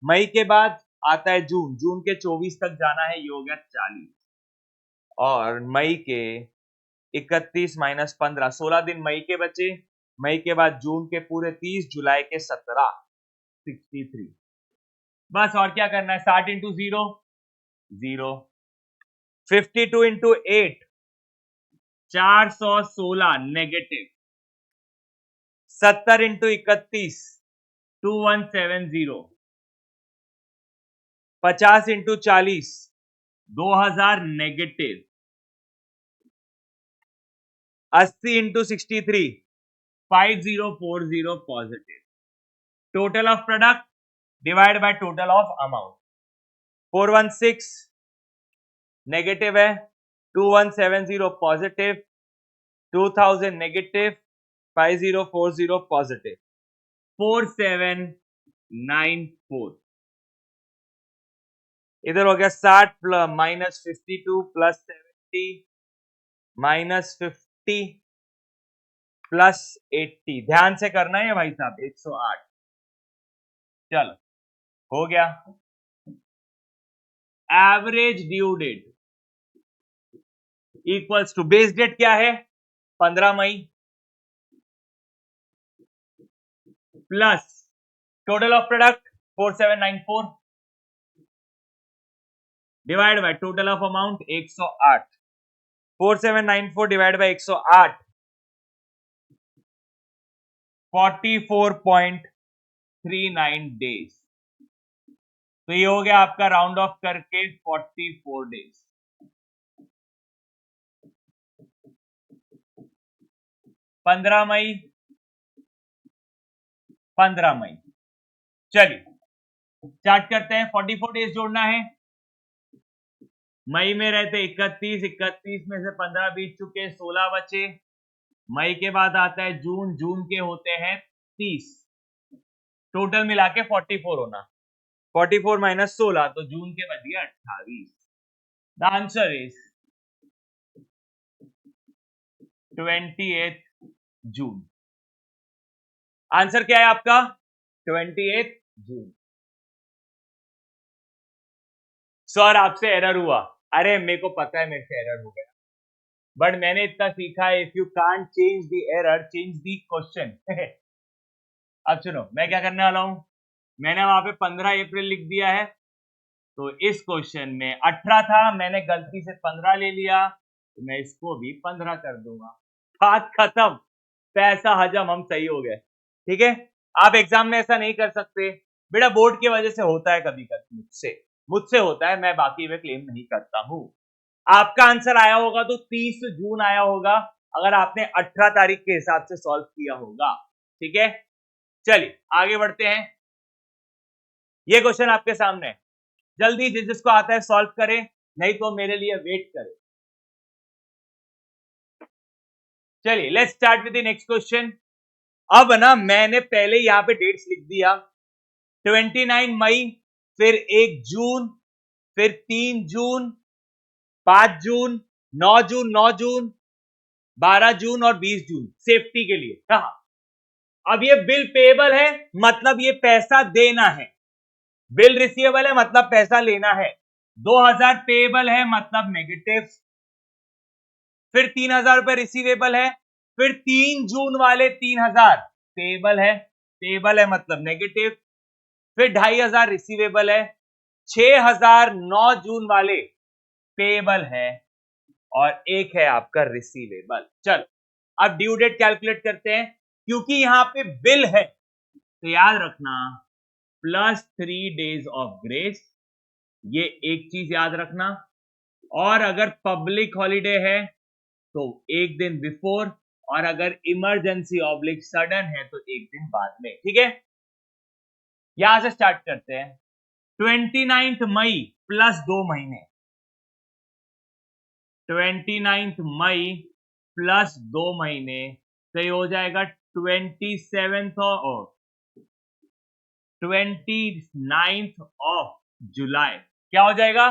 मई के बाद आता है जून, जून के 24 तक जाना है, ये हो गया 40, और मई के 31 माइनस 15, 16 दिन मई के बचे, मई के बाद जून के पूरे 30, जुलाई के 17, 63। बस और क्या करना है? 60 into 0 0, 52 into 8 416 negative, 70 into 31 2170, 50 into 40 2000 negative, 80 into 63 5040 positive. Total of product divide by total of amount, 416 negative है, 2170 पॉजिटिव, 2000 नेगेटिव, 5040 पॉजिटिव, 4794। इधर हो गया 60 माइनस 52 प्लस 70 माइनस 50 प्लस 80। ध्यान से करना है भाई साहब, 108। चलो हो गया। Average due date equals to, base date क्या है? 15 मई plus total of product 4794 divide by total of amount 108, 4794 divide by 108 44.39 days. तो ये हो गया आपका राउंड ऑफ करके 44 डेज। 15 मई 15 मई, चलिए स्टार्ट करते हैं। 44 डेज जोड़ना है। मई में रहते 31, 31 में से 15 बीत चुके, 16 बचे। मई के बाद आता है जून, जून के होते हैं 30, टोटल मिला के 44 होना, 44 माइनस 16 तो जून के बच गया 28। The answer is 28 June. Answer क्या है आपका? 28 जून। सर आपसे एरर हुआ। अरे मेरे को पता है मेरे से एरर हो गया, बट मैंने इतना सीखा है, if you can't change the error change the question. अब सुनो मैं क्या करने वाला हूं, मैंने वहां पे 15 अप्रैल लिख दिया है, तो इस क्वेश्चन में 18 था, मैंने गलती से 15 ले लिया, तो मैं इसको भी 15 कर दूंगा। बात खत्म, पैसा हजम, हम सही हो गए। ठीक है, आप एग्जाम में ऐसा नहीं कर सकते बेटा, बोर्ड की वजह से होता है कभी कभी, मुझसे होता है, मैं बाकी में क्लेम नहीं करता हूं। आपका आंसर आया होगा तो 30 जून आया होगा, अगर आपने 18 तारीख के हिसाब से सॉल्व किया होगा। ठीक है, चलिए आगे बढ़ते हैं। ये क्वेश्चन आपके सामने है, जल्दी जिसको आता है सॉल्व करें, नहीं तो मेरे लिए वेट करें। चलिए let's start with the next question. अब ना मैंने पहले यहां पे डेट्स लिख दिया, 29 मई, फिर 1 जून, फिर 3 जून, 5 जून, 9 जून, 9 जून, 12 जून और 20 जून, सेफ्टी के लिए। हाँ, अब ये बिल पेएबल है, मतलब ये पैसा देना है, बिल रिसीवेबल है मतलब पैसा लेना है, 2000 पेएबल है मतलब नेगेटिव, फिर 3000 रुपए रिसीवेबल है, फिर 3 जून वाले 3000 पेएबल है मतलब नेगेटिव, फिर 2500 रिसीवेबल है, 6000 9 जून वाले पेएबल है, और एक है आपका रिसीवेबल। चलो अब ड्यू डेट कैलकुलेट करते हैं, क्योंकि यहां पे बिल है तो याद रखना +3 डेज ऑफ ग्रेस ये एक चीज याद रखना। और अगर पब्लिक हॉलीडे है तो एक दिन बिफोर, और अगर इमरजेंसी ऑब्लिक सडन है तो एक दिन बाद में। ठीक है, यहां से स्टार्ट करते हैं। 29 मई प्लस 2 महीने, 29 मई प्लस 2 महीने, तो ये हो जाएगा 29th ऑफ जुलाई। क्या हो जाएगा?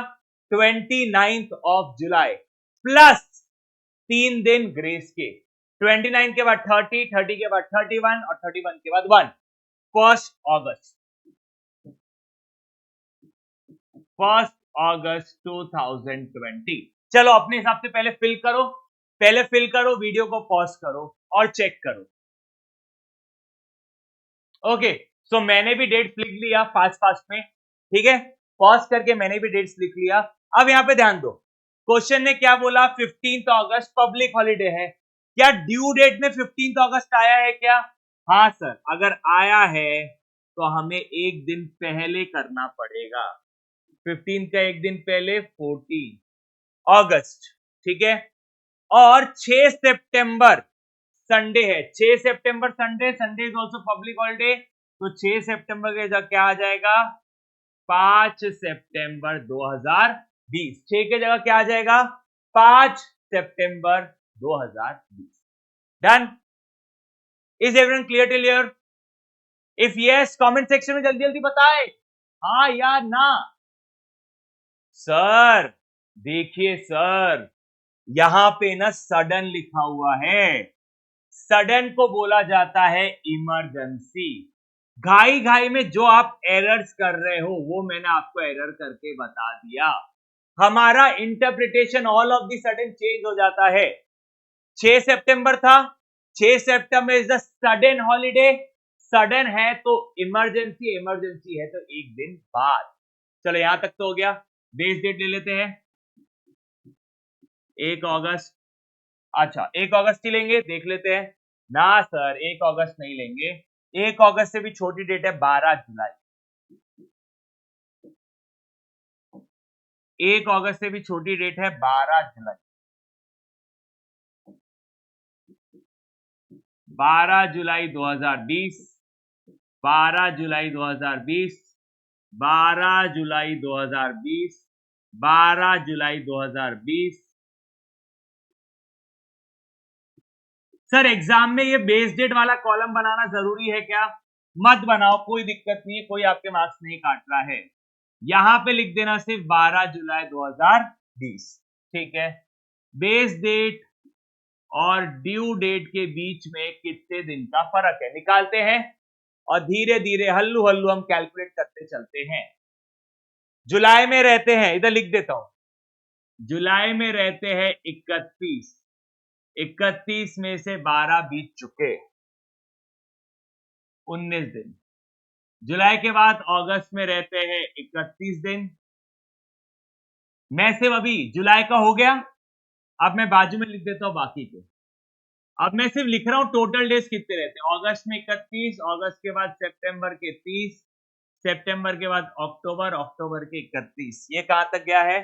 29th ऑफ जुलाई प्लस 3 दिन ग्रेस के। 29 के बाद 30, 30 के बाद 31 और 31 के बाद 1। 1 अगस्त 2020। चलो अपने हिसाब से पहले फिल करो, वीडियो को पॉज करो और चेक करो। ओके, सो मैंने भी डेट्स लिख लिया फास्ट में। ठीक है, पॉज करके मैंने भी डेट्स लिख लिया। अब यहां पे ध्यान दो, क्वेश्चन ने क्या बोला? 15 अगस्त पब्लिक हॉलीडे है। क्या ड्यू डेट में 15 अगस्त आया है क्या? हाँ सर, अगर आया है तो हमें एक दिन पहले करना पड़ेगा। 15 का एक दिन पहले 14 अगस्त। ठीक है, और 6 सितंबर संडे है। 6 सितंबर Sunday is also public holiday, तो 6 सितंबर के जगह क्या आ जाएगा? 5 सितंबर 2020। 6 के जगह क्या आ जाएगा? 5 सितंबर 2020। Done? Is everyone clear till here? If yes, comment section में जल्दी जल्दी बताए हाँ या ना। सर देखिए सर, यहां पे ना सडन लिखा हुआ है। सडन को बोला जाता है इमरजेंसी। घाई घाई में जो आप एरर्स कर रहे हो वो मैंने आपको एरर करके बता दिया। हमारा interpretation all of the sudden change हो जाता है। 6 सितंबर था, 6 सितंबर is the sudden holiday. Sudden है तो इमरजेंसी है तो एक दिन बाद। चलो यहां तक तो हो गया। बेस डेट ले लेते हैं 1 अगस्त। अच्छा 1 अगस्त ही लेंगे, देख लेते हैं। ना सर 1 अगस्त नहीं लेंगे, 1 अगस्त से भी छोटी डेट है 12 जुलाई। 1 अगस्त से भी छोटी डेट है 12 जुलाई। 12 जुलाई 2020, 12 जुलाई 2020, 12 जुलाई 2020, 12 जुलाई 2020। सर एग्जाम में ये बेस डेट वाला कॉलम बनाना जरूरी है क्या? मत बनाओ, कोई दिक्कत नहीं है, कोई आपके मार्क्स नहीं काट रहा है। यहां पे लिख देना सिर्फ 12 जुलाई 2020। ठीक है, बेस डेट और ड्यू डेट के बीच में कितने दिन का फर्क है निकालते हैं, और धीरे धीरे हल्लू हल्लू हम कैलकुलेट करते चलते हैं। जुलाई में रहते हैं, इधर लिख देता हूं, जुलाई में रहते हैं 31। 31 में से 12 बीत चुके, 19 दिन। जुलाई के बाद अगस्त में रहते हैं 31 दिन। मैं सिर्फ अभी जुलाई का हो गया, अब मैं बाजू में लिख देता हूं बाकी के। अब मैं सिर्फ लिख रहा हूं टोटल डेज कितने रहते हैं। अगस्त में 31, अगस्त के बाद सितंबर के 30, सितंबर के बाद अक्टूबर, अक्टूबर के 31। ये कहां तक गया है?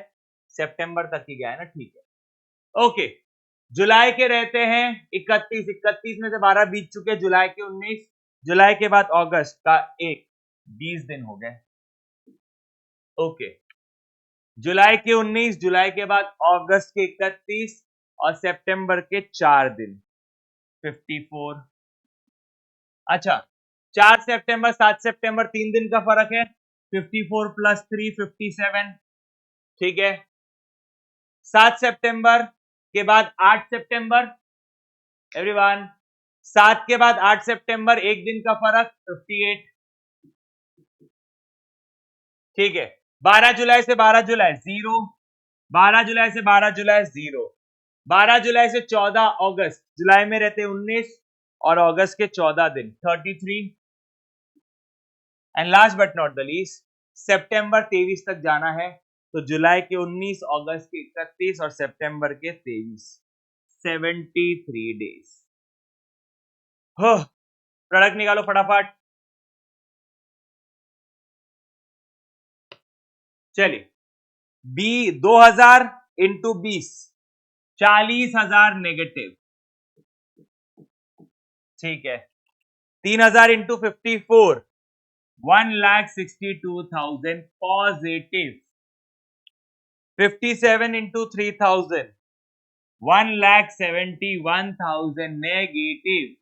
सितंबर तक ही गया है ना। ठीक है, ओके। जुलाई के रहते हैं 31, 31 में से 12 बीत चुके, जुलाई के 19, जुलाई के बाद अगस्त का 1, 20 दिन हो गए। ओके, जुलाई के 19, जुलाई के बाद अगस्त के 31 और सितंबर के 4 दिन, 54। अच्छा 4 सितंबर 7 सितंबर 3 दिन का फर्क है, 54 प्लस 3 57। ठीक है, 7 सितंबर के बाद 8 सितंबर, एवरीवन 7 के बाद 8 सितंबर एक दिन का फर्क 58। ठीक है, 12 जुलाई से 12 जुलाई 0, 12 जुलाई से 12 जुलाई 0, 12 जुलाई से 14 अगस्त, जुलाई में रहते 19 और अगस्त के 14 दिन 33। And last but not the least, सितंबर 23 तक जाना है, तो जुलाई के 19, अगस्त के 31 और सितंबर के 23, 73 डेज। हो, प्रोडक्ट निकालो फटाफट। चलिए 2000 इंटू 20, 40,000 नेगेटिव, ठीक है। 3000 into 54, 1,62,000 positive. 57 into 3000, 1,71,000 negative.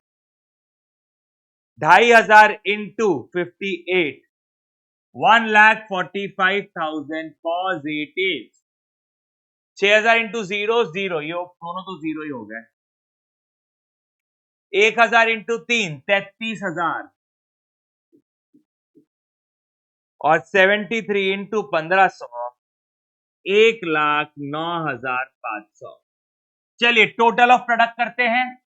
2,500 into 58, 1,45,000 positive. 6,000 into 0 0, ये दोनों तो 0 ही हो गए। 1,000 इंटू 3, 33,000, और 73 इंटू 1500, 1,09,500। चलिए टोटल ऑफ प्रोडक्ट करते हैं।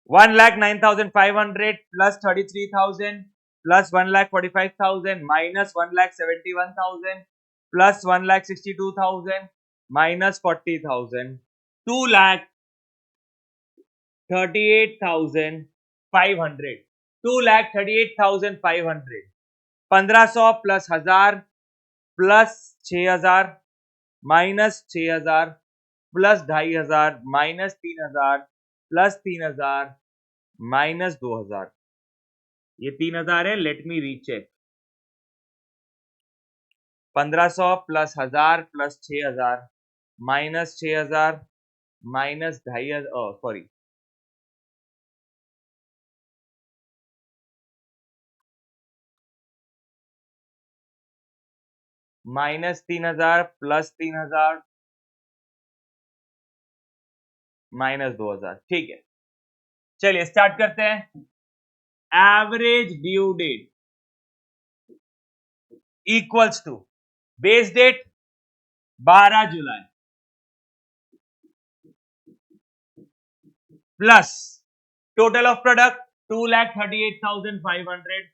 1,09,500 plus 33,000 plus 1,45,000 minus 1,71,000 plus 1,62,000 minus 40,000, 2,38,500, 2,38,500। 1500 plus 1000 plus 6,000 minus 6,000 plus 2,500 minus 3,000 plus 3,000 minus 2,000, ये 3,000 है। Let me recheck. 1500 plus 1000 plus 6,000 minus 6,000 minus 2,500, sorry, minus 3,000 plus 3,000 minus 2,000, ठीक है। चलिए स्टार्ट करते हैं। Average due date equals to base date 12 July plus total of product 2,38,500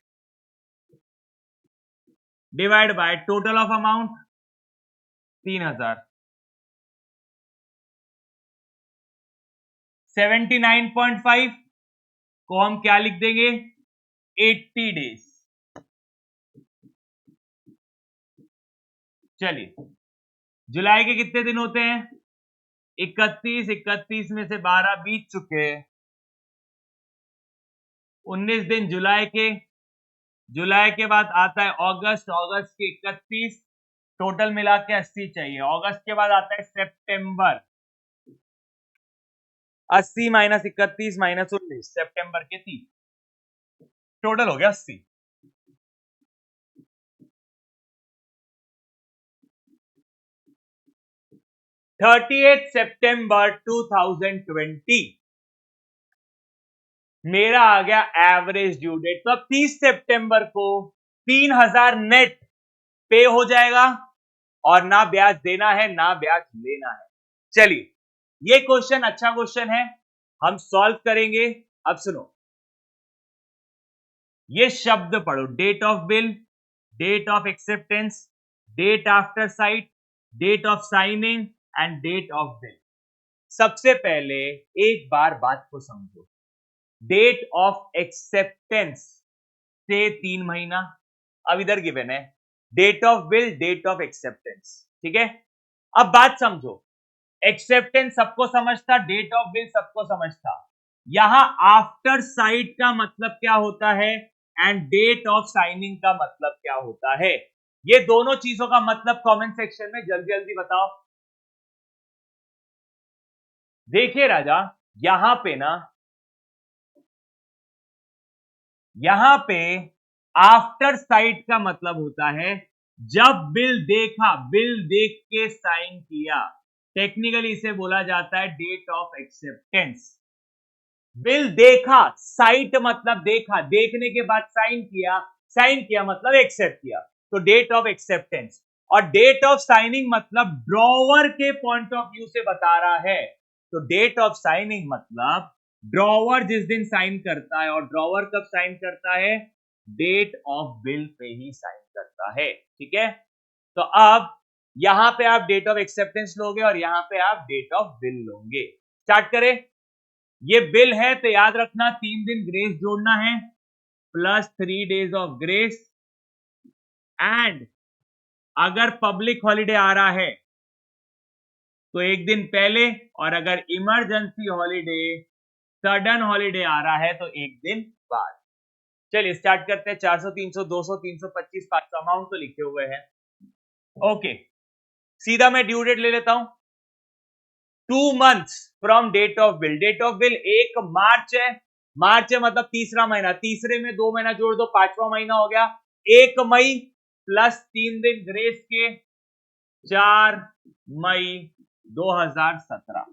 divide by total of amount 3,000। 79.5 को हम क्या लिख देंगे? 80 डेज। चलिए जुलाई के कितने दिन होते हैं? 31। 31 में से 12 बीत चुके हैं। 19 दिन जुलाई के बाद आता है अगस्त। अगस्त के 31, टोटल मिला के 80 चाहिए। अगस्त के बाद आता है सितंबर। 80 माइनस 31 माइनस 19, सितंबर के 30, टोटल हो गया 80। 30 सितंबर 2020 मेरा आ गया एवरेज ड्यू डेट। तो अब 30 सितंबर को 3,000 नेट पे हो जाएगा और ना ब्याज देना है ना ब्याज लेना है। चलिए ये क्वेश्चन अच्छा क्वेश्चन है, हम सॉल्व करेंगे। अब सुनो, ये शब्द पढ़ो। Date of bill, date of acceptance, date after sight, date of signing and date of bill. सबसे पहले एक बार बात को समझो। डेट ऑफ एक्सेप्टेंस से 3 महीना, अब इधर गिवन है date of bill, date of acceptance, ठीक है। अब बात समझो, एक्सेप्टेंस सबको समझता, डेट ऑफ बिल सबको समझता। यहां आफ्टर साइट का मतलब क्या होता है एंड डेट ऑफ साइनिंग का मतलब क्या होता है, ये दोनों चीजों का मतलब कमेंट सेक्शन में जल्दी जल्दी बताओ। देखिए राजा, यहां पे आफ्टर साइट का मतलब होता है जब बिल देखा, बिल देख के साइन किया, टेक्निकली इसे बोला जाता है डेट ऑफ एक्सेप्टेंस। बिल देखा, साइट मतलब देखा, देखने के बाद साइन किया, साइन किया मतलब एक्सेप्ट किया, तो डेट ऑफ एक्सेप्टेंस। और डेट ऑफ साइनिंग मतलब ड्रॉवर के पॉइंट ऑफ व्यू से बता रहा है, तो डेट ऑफ साइनिंग मतलब ड्रॉवर जिस दिन साइन करता है, और ड्रॉवर कब साइन करता है? Date of bill pay he sign करता है, ठीक है। तो अब यहां पे आप डेट ऑफ एक्सेप्टेंस लोगे और यहां पे आप डेट ऑफ बिल लोगे। स्टार्ट करें। ये बिल है तो याद रखना 3 दिन ग्रेस जोड़ना है, plus 3 days of grace and अगर पब्लिक हॉलीडे आ रहा है तो एक दिन पहले, और अगर इमरजेंसी हॉलीडे सडन हॉलीडे आ रहा है तो एक दिन बाद। चलिए स्टार्ट करते हैं। 400, 300, 200, 325, 500 अमाउंट तो लिखे हुए हैं। ओके, सीधा मैं ड्यू डेट ले लेता हूं। 2 months from date of bill. Date of bill 1 मार्च है। मार्च है मतलब तीसरा महीना, तीसरे में 2 महीना जोड़ दो, 5वां महीना हो गया। 1 मई प्लस 3 दिन ग्रेस के 4 मई 2017।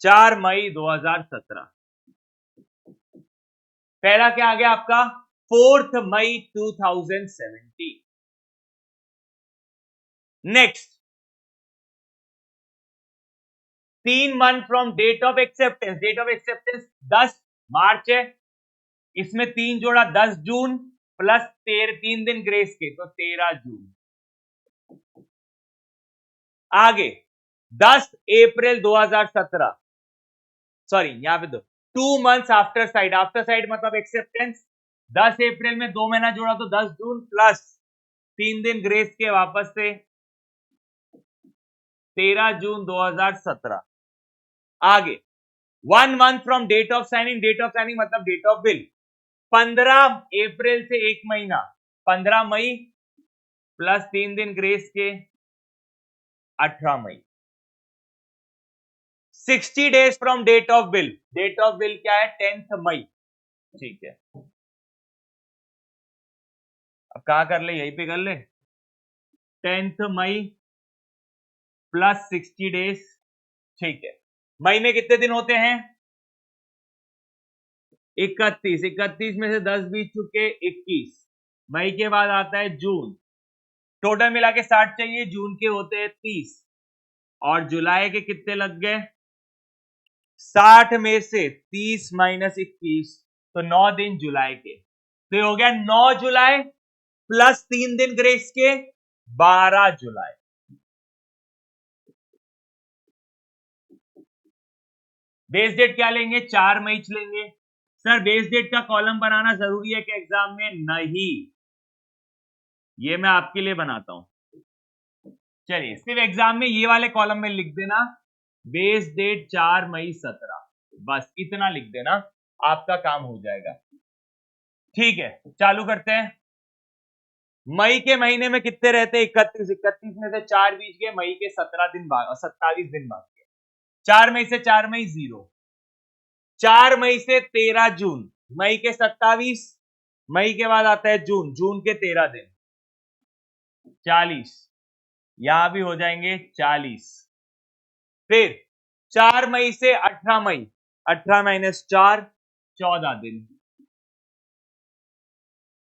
4 मई 2017। पहला क्या आ गया आपका? 4 मई 2017। Next 3 month from date of acceptance. Date of acceptance 10 मार्च है, इसमें 3 जोड़ा 10 जून प्लस 3 दिन ग्रेस के तो 13 जून। आगे 10 अप्रैल 2017, सॉरी यहां पे 2 months after side. After side मतलब एक्सेप्टेंस। 10 अप्रैल में 2 महीना जोड़ा तो 10 जून प्लस 3 दिन ग्रेस के वापस से 13 जून 2017। आगे 1 month from date of signing. Date of signing मतलब डेट ऑफ बिल 15 अप्रैल से 1 महीना 15 मई प्लस 3 दिन ग्रेस के 18 मई। 60 days from date of bill. Date of bill क्या है? 10th मई। ठीक है, अब कहां कर ले? यहीं पे कर ले। 10th मई प्लस 60 डेज। ठीक है, मई में कितने दिन होते हैं? 31। 31 में से 10 बीत चुके 21। मई के बाद आता है जून। टोटल मिला के 60 चाहिए, जून के होते हैं 30 और जुलाई के कितने लग गए? 60 में से 30 माइनस 21 तो 9 दिन जुलाई के। तो ये हो गया 9 जुलाई प्लस 3 दिन ग्रेस के 12 जुलाई। बेस डेट क्या लेंगे? 4 मई लेंगे। सर बेस डेट का कॉलम बनाना जरूरी है कि एग्जाम में? नहीं, ये मैं आपके लिए बनाता हूं। चलिए सिर्फ एग्जाम में ये वाले कॉलम में लिख देना बेस डेट 4 मई 17, बस इतना लिख देना, आपका काम हो जाएगा। ठीक है, चालू करते हैं। मई के महीने में कितने रहते हैं? 31। 31 में से 4 बीच गए, मई के 17 दिन बाद, 27 दिन बाद के। 4 मई से 4 मई 0। 4 मई से 13 जून, मई के 27, मई के बाद आता है जून, जून के 13 दिन 40, यहां भी हो जाएंगे 40। फिर 4 मई से 18 मई, 18 माइनस 4 14 दिन।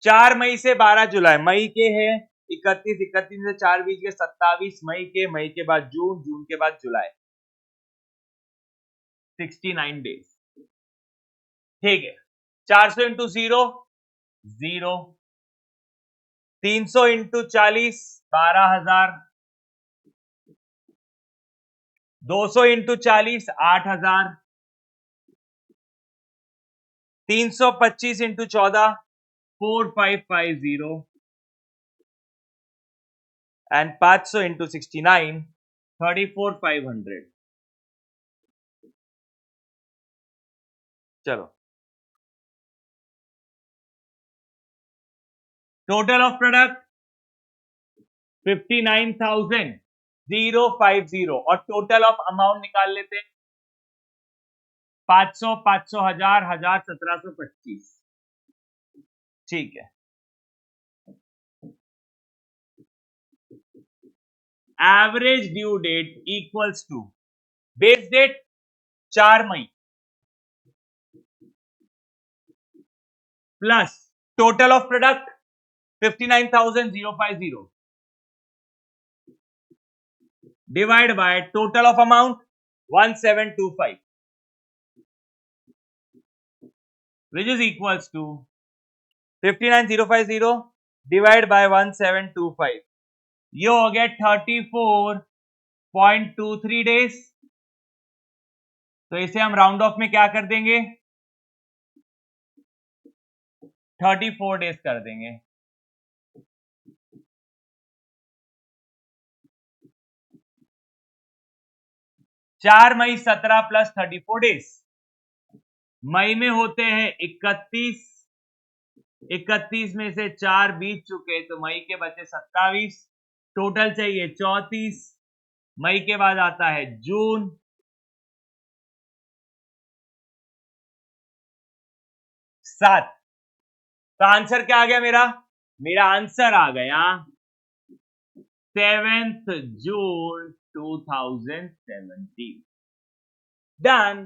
4 मई से 12 जुलाई, मई के हैं 31, 31 से 4 बीच के 27 मई के, मई के बाद जून, जून के बाद जुलाई, 69 डेज। ठीक है, 400 into 0 0, 300 into 40 12,000, 200 into 40 8,000, 325 into 14 4550 and 500 into 69 34,500। चलो टोटल ऑफ प्रोडक्ट 59,050 और टोटल ऑफ अमाउंट निकाल लेते हैं 500 500 1000 1000 1725। ठीक है, average due date equals to base date 4 May plus total of product 59,050 divide by total of amount 1725 which is equals to 59,050 divide by 1725। ये हो गया 34.23 डेज। तो इसे हम राउंड ऑफ में क्या कर देंगे? 34 डेज कर देंगे। 4 मई 17 प्लस 34 डेज, मई में होते हैं 31, 31 में से 4 बीत चुके तो मई के बचे 27, टोटल चाहिए 34, मई के बाद आता है जून, 7। तो आंसर क्या आ गया मेरा आंसर आ गया 7 जून 2017। Done,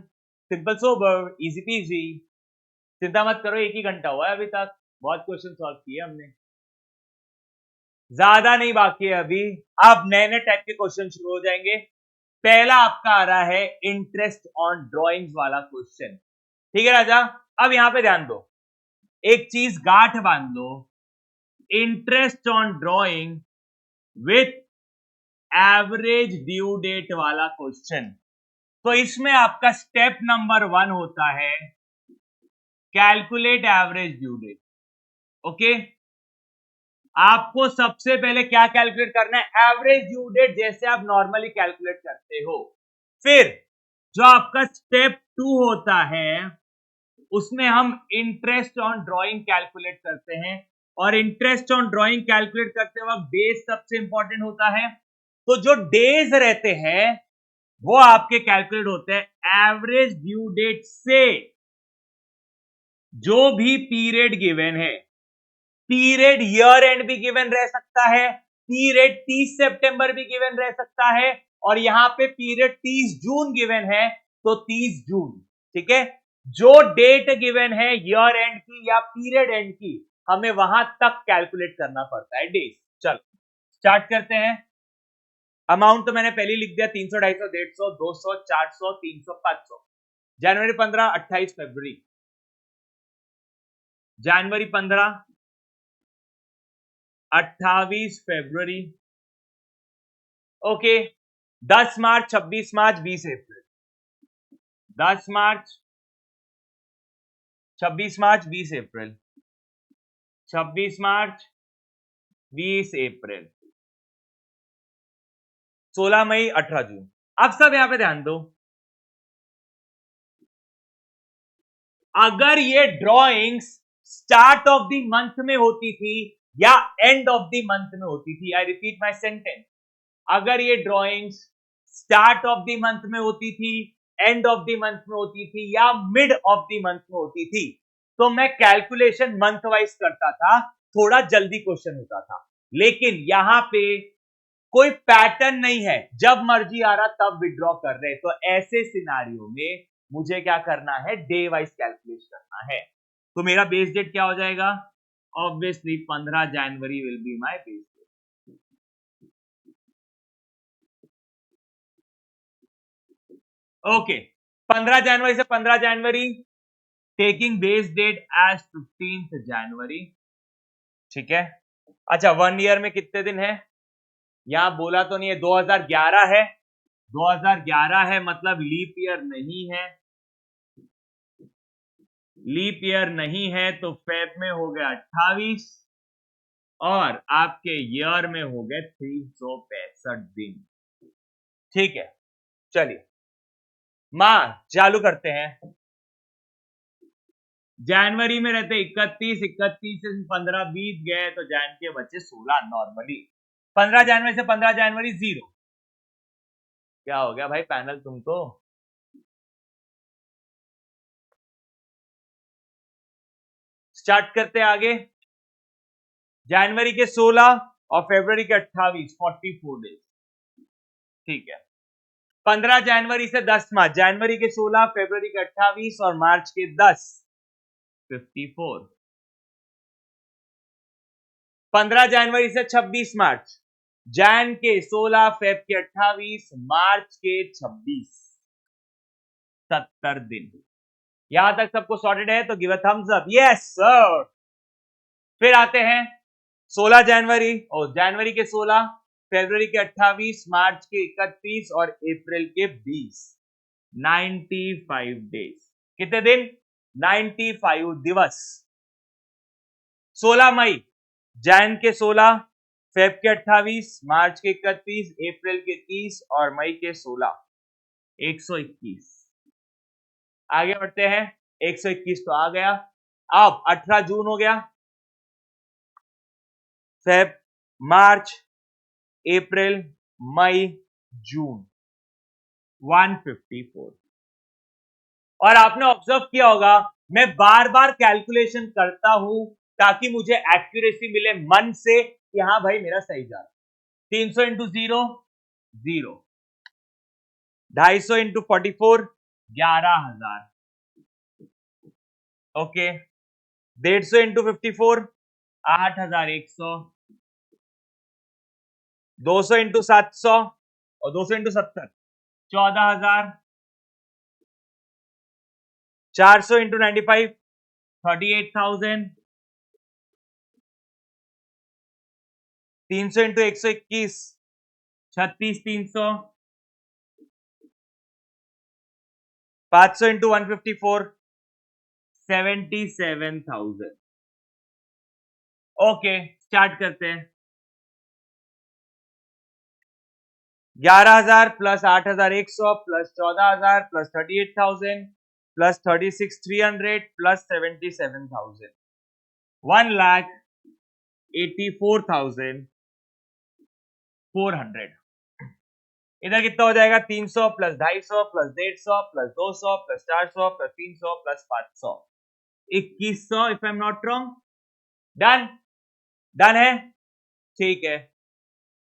simple sober, easy PG. चिंता मत करो, एक ही घंटा हुआ है अभी तक, बहुत क्वेश्चन सॉल्व किए हमने, ज्यादा नहीं बाकी है अभी। अब नए नए टाइप के क्वेश्चन शुरू हो जाएंगे। पहला आपका आ रहा है इंटरेस्ट ऑन ड्राइंग्स वाला क्वेश्चन, ठीक है राजा। अब यहां पे ध्यान दो, एक चीज गांठ बांध लो, interest on drawing with average due date वाला क्वेश्चन। तो इसमें आपका स्टेप नंबर 1 होता है calculate average due date. Okay, आपको सबसे पहले क्या कैलकुलेट करना है, एवरेज ड्यू डेट, जैसे आप नॉर्मली कैलकुलेट करते हो। फिर जो आपका स्टेप 2 होता है उसमें हम इंटरेस्ट ऑन ड्राइंग कैलकुलेट करते हैं, और इंटरेस्ट ऑन ड्राइंग कैलकुलेट करते वक्त डेज सबसे इंपॉर्टेंट होता है। तो जो डेज रहते हैं वो आपके कैलकुलेट होते हैं एवरेज ड्यू डेट से जो भी पीरियड गिवन है। पीरियड ईयर एंड भी गिवन रह सकता है, पीरियड 30 सितंबर भी गिवन रह सकता है, और यहां पे पीरियड 30 जून गिवन है तो 30 जून, ठीक है। जो डेट गिवन है ईयर एंड की या पीरियड एंड की, हमें वहां तक कैलकुलेट करना पड़ता है डेज। चलो स्टार्ट करते हैं। अमाउंट तो मैंने पहले लिख दिया, 300, 250, 150, 200, 400, 300, 500। जनवरी 15, 28 फरवरी, जनवरी 15, 28 फरवरी, ओके। 10 मार्च, 26 मार्च, 20 अप्रैल, 10 मार्च, 26 मार्च, 20 अप्रैल, 26 मार्च, 20 अप्रैल, 16 मई, 18 जून। अब सब यहां पे ध्यान दो, अगर ये drawings start of the month में होती थी या एंड ऑफ द मंथ में होती थी, आई रिपीट माई सेंटेंस, अगर ये drawings start of the month में होती थी, एंड ऑफ द मंथ में होती थी या मिड ऑफ द मंथ में होती थी, तो मैं कैलकुलेशन मंथ वाइज करता था, थोड़ा जल्दी क्वेश्चन होता था। लेकिन यहां पे कोई पैटर्न नहीं है, जब मर्जी आ रहा तब विड्रॉ कर रहे, तो ऐसे सिनारियो में मुझे क्या करना है, डे वाइज कैलकुलेट करना है। तो मेरा बेस डेट क्या हो जाएगा, obviously 15 January will be my base date. Okay, 15 जनवरी से 15 जनवरी, taking base date as 15 January, ठीक है। अच्छा, 1 ईयर में कितने दिन है, यहां बोला तो नहीं है, 2011 है, 2011 है मतलब लीप ईयर नहीं है, लीप ईयर नहीं है तो फेब में हो गया 28 और आपके ईयर में हो गए 365 दिन, ठीक है। चलिए मां चालू करते हैं। जनवरी में रहते 31, 31 से 15 बीत गए तो जैन के बचे 16 नॉर्मली। 15 जनवरी से 15 जनवरी 0। क्या हो गया भाई पैनल तुमको, स्टार्ट करते हैं आगे। जनवरी के 16 और फरवरी के 28, 44 डेज, ठीक है। 15 जनवरी से 10 मार्च, जनवरी के 16, फरवरी के 28 और मार्च के 10, 54। 15 जनवरी से 26 मार्च, जैन के 16, फेब के 28, मार्च के 26, 70 दिन। यहां तक सबको सॉर्टेड है तो give a thumbs up, yes sir. फिर आते हैं 16 जनवरी, और जनवरी के 16, फरवरी के 28, मार्च के 31 और अप्रैल के 20, 95 डेज। कितने दिन, 95 दिवस। 16 मई, जैन के 16, फेब के 28, मार्च के 31, अप्रैल के 30 और मई के 16, 121। आगे बढ़ते हैं, 121 तो आ गया। अब 18 जून हो गया, फेब, मार्च, अप्रैल, मई, जून, 154। और आपने ऑब्जर्व किया होगा, मैं बार बार कैलकुलेशन करता हूं ताकि मुझे एक्यूरेसी मिले मन से कि हाँ भाई मेरा सही जा रहा। 300 into 0, 0, 250 into 44, 11,000, okay, 150 into 54, 8,100, 200 into 700 और 200 into 70, 14,000, 400 into 95, 38,000, 300 into 121, 36,300, 500 into 154, 77,000। Okay, start करते हैं। 11,000 plus 8,100 plus 14,000 plus 38,000 plus 36,300 plus 77,000, 1,84,400। इधर कितना हो जाएगा? 300 plus 250 plus 150 plus 200 plus 400 plus 300 plus 500, 2,100 if I am not wrong. Done, done है, ठीक है।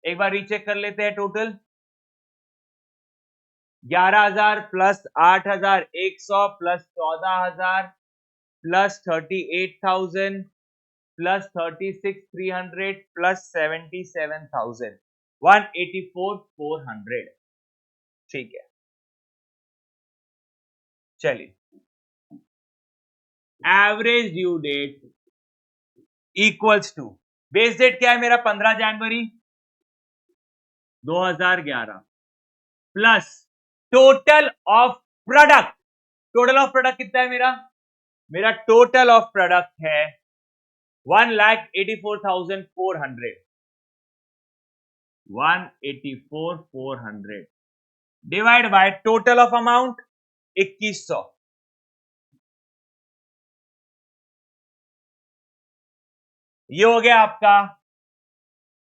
एक बार रीचेक कर लेते हैं total. 11,000 plus 8,100 plus 14,000 plus 38,000 plus 36,300 plus 77,000, 1,84,400। ठीक है, चलिए। Average due date equals to, base date क्या है मेरा? 15 January 2011 plus total of product. Total of product कितना है मेरा? मेरा टोटल ऑफ प्रोडक्ट है 1,84,400, 1,84,400 divide by total of amount 2,100। ये हो गया आपका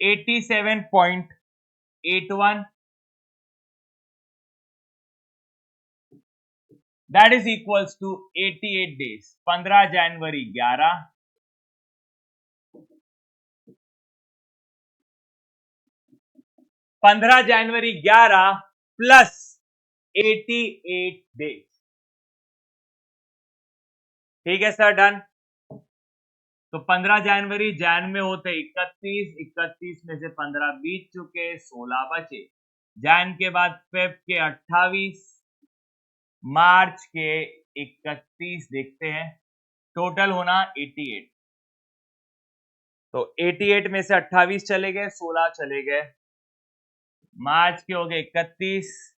87.81, that is equals to 88 days. 15 January 11, 15 January 11 plus 88 days. ठीक है सर, डन। तो 15 जनवरी जैन में होते 31, 31 में से 15 बीत चुके, 16 बचे। जैन के बाद फेब के 28, मार्च के 31 देखते हैं, टोटल होना 88। तो 88 में से 28 चले गए, 16 चले गए, मार्च के हो गए 31,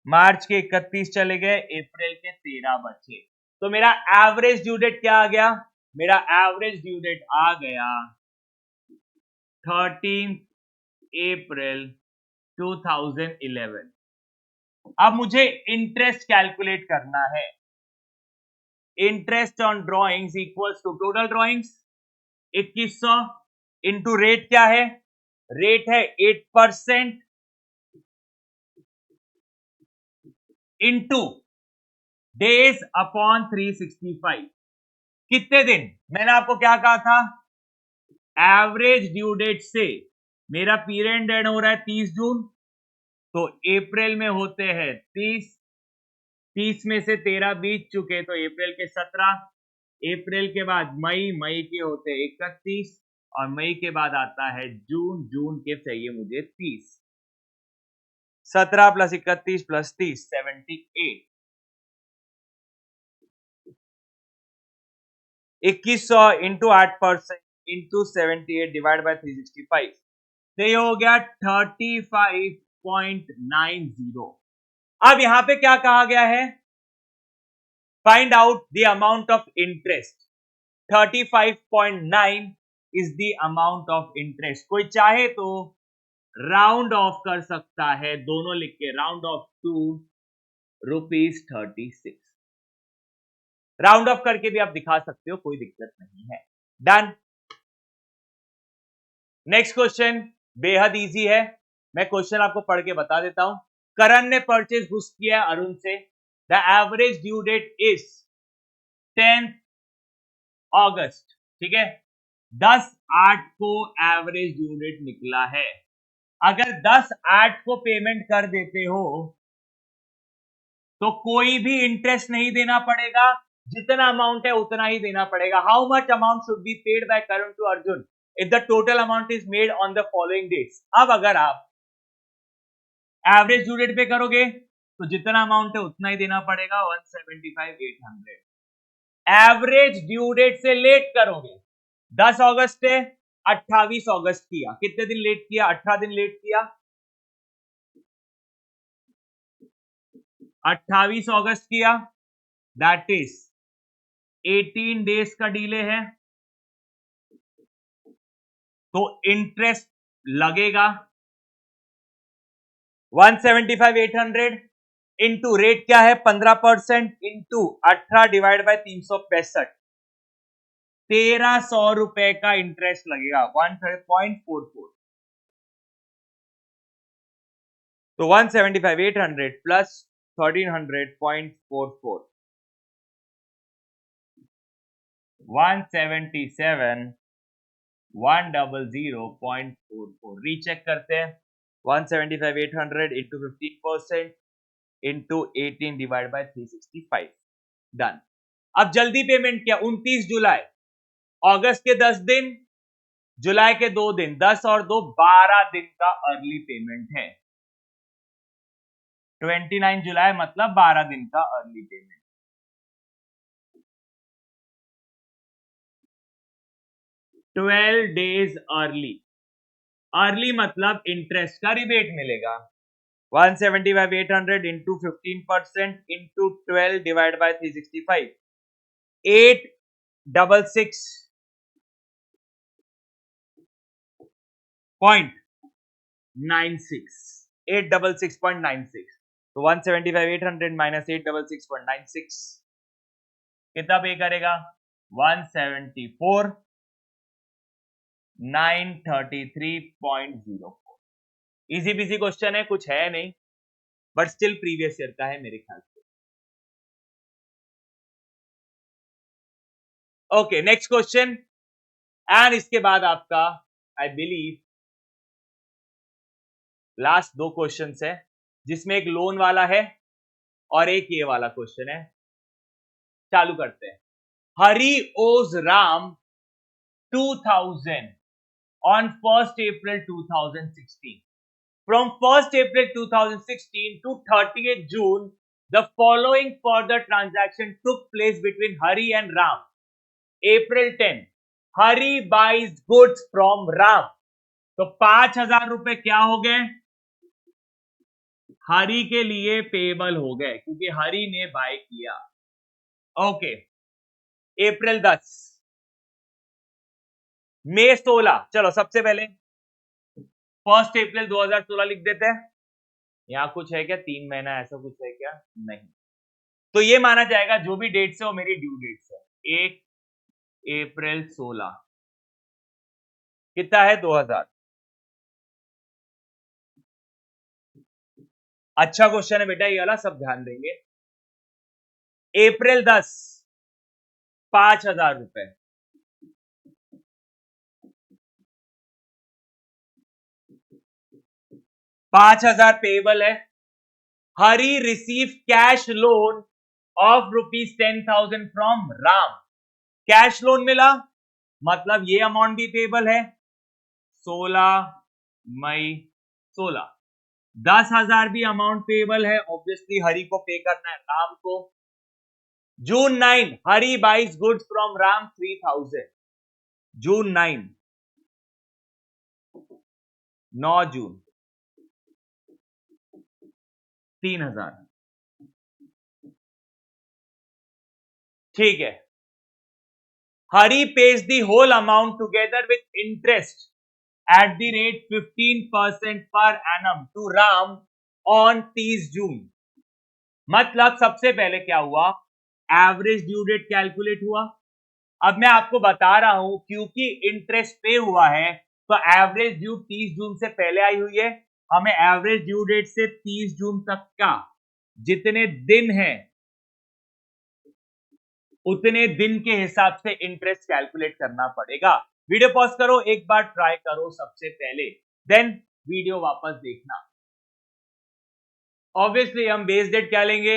मार्च के 31 चले गए, अप्रैल के 13 बचे। तो मेरा एवरेज ड्यू डेट क्या आ गया? मेरा एवरेज ड्यू डेट आ गया 13 अप्रैल 2011। अब मुझे इंटरेस्ट कैलकुलेट करना है। Interest on drawings equals to total drawings 2,100 into rate क्या है? रेट है 8% इंटू डेज अपॉन 365। कितने दिन? मैंने आपको क्या कहा था? एवरेज ड्यू डेट से मेरा पीरियड एंड हो रहा है 30 जून, तो अप्रैल में होते हैं 30, 30 में से 13 बीत चुके, तो अप्रैल के 17, अप्रैल के बाद मई, मई के होते 31 और मई के बाद आता है जून, जून के चाहिए मुझे 30। 17 plus 31 plus 30, 78। 2,100 into 8% into 78 divide by 365, तो ये हो गया 35.90। अब यहां पे क्या कहा गया है? Find out the amount of interest. 35.9 is the amount of interest. कोई चाहे तो राउंड ऑफ कर सकता है, दोनों लिख के round off to ₹36। Round off करके भी आप दिखा सकते हो, कोई दिक्कत नहीं है। डन। नेक्स्ट क्वेश्चन बेहद इजी है, मैं क्वेश्चन आपको पढ़ के बता देता हूं। करण ने परचेज बुक किया अरुण से। The average due date is 10th August, ठीक है। 10/8 को एवरेज ड्यू डेट निकला है। अगर 10/8 को पेमेंट कर देते हो तो कोई भी इंटरेस्ट नहीं देना पड़ेगा, जितना अमाउंट है उतना ही देना पड़ेगा। How much amount should be paid by Karan to Arjun if the total amount is made on the following dates. अब अगर आप एवरेज ड्यू डेट पे करोगे तो जितना अमाउंट है उतना ही देना पड़ेगा, 175,800। एवरेज ड्यू डेट से लेट करोगे, 10 अगस्त है, 28 अगस्त किया, कितने दिन लेट किया? 18 दिन लेट किया। 28 अगस्त किया, दैट इज 18 डेज का डिले है, तो इंटरेस्ट लगेगा 175,800 इंटू रेट क्या है 15% इंटू 18 डिवाइड बाय 365, 1300 रुपए का इंटरेस्ट लगेगा, 130.44। तो 175,800 प्लस 1300.44, 177,100.44। रीचेक करते हैं। 175,800 into 15% into 18 divide by 365। Done. अब जल्दी पेमेंट किया, 29 जुलाई, अगस्त के 10 दिन, जुलाई के 2 दिन, 10 और 2 12 दिन का अर्ली पेमेंट है। 29 जुलाई मतलब 12 दिन का early payment. Twelve days early, early मतलब इंटरेस्ट का रिबेट मिलेगा। 175,800 इंटू 15% इंटू 12 डिवाइड बाय 365, 866.96, तो 175,800 माइनस 866.96 कितना पे करेगा? 174,933.04। इजी बिजी क्वेश्चन है, कुछ है नहीं, बट स्टिल प्रीवियस ईयर का है मेरे ख्याल से। ओके, नेक्स्ट क्वेश्चन, एंड इसके बाद आपका आई बिलीव लास्ट 2 क्वेश्चन है, जिसमें एक लोन वाला है और एक ये वाला क्वेश्चन है। चालू करते हैं। हरी ओज Ram 2000 on 1st April 2016. From 1st April 2016 to 30th June, the following further transaction took place between Hari and Ram. April 10, Hari buys goods from Ram. तो 5,000 रुपए क्या हो गए? हरि के लिए पेबल हो गए, क्योंकि हरि ने बाय किया। ओके, अप्रैल 10, मई 16, चलो सबसे पहले 1 अप्रैल 2016 लिख देते हैं। यहां कुछ है क्या? 3 महीना ऐसा कुछ है क्या? नहीं, तो ये माना जाएगा जो भी डेट से वो मेरी ड्यू डेट है। 1 अप्रैल 16 कितना है? 2000। अच्छा क्वेश्चन है बेटा ये वाला, सब ध्यान देंगे। अप्रैल 10 5,000 रुपए, 5,000 पेबल है। Hari receive cash loan of ₹10,000 from Ram. Cash loan मिला मतलब ये अमाउंट भी पेबल है। 16 मई 16, 10,000 भी अमाउंट पेबल है, ऑब्वियसली हरी को पे करना है राम को। जून 9, Hari buys goods from Ram 3,000। जून 9, 9 जून 3,000, ठीक है। Hari pays the whole amount together with interest at the rate 15% per annum to Ram on 30 जून। मतलब सबसे पहले क्या हुआ, एवरेज ड्यू डेट कैलकुलेट हुआ। अब मैं आपको बता रहा हूं क्योंकि इंटरेस्ट पे हुआ है तो एवरेज ड्यू 30 जून से पहले आई हुई है, हमें एवरेज ड्यू डेट से 30 जून तक का जितने दिन है उतने दिन के हिसाब से इंटरेस्ट कैलकुलेट करना पड़ेगा। वीडियो पॉज करो, एक बार ट्राई करो सबसे पहले, देन वीडियो वापस देखना। ऑब्वियसली हम बेस डेट क्या लेंगे,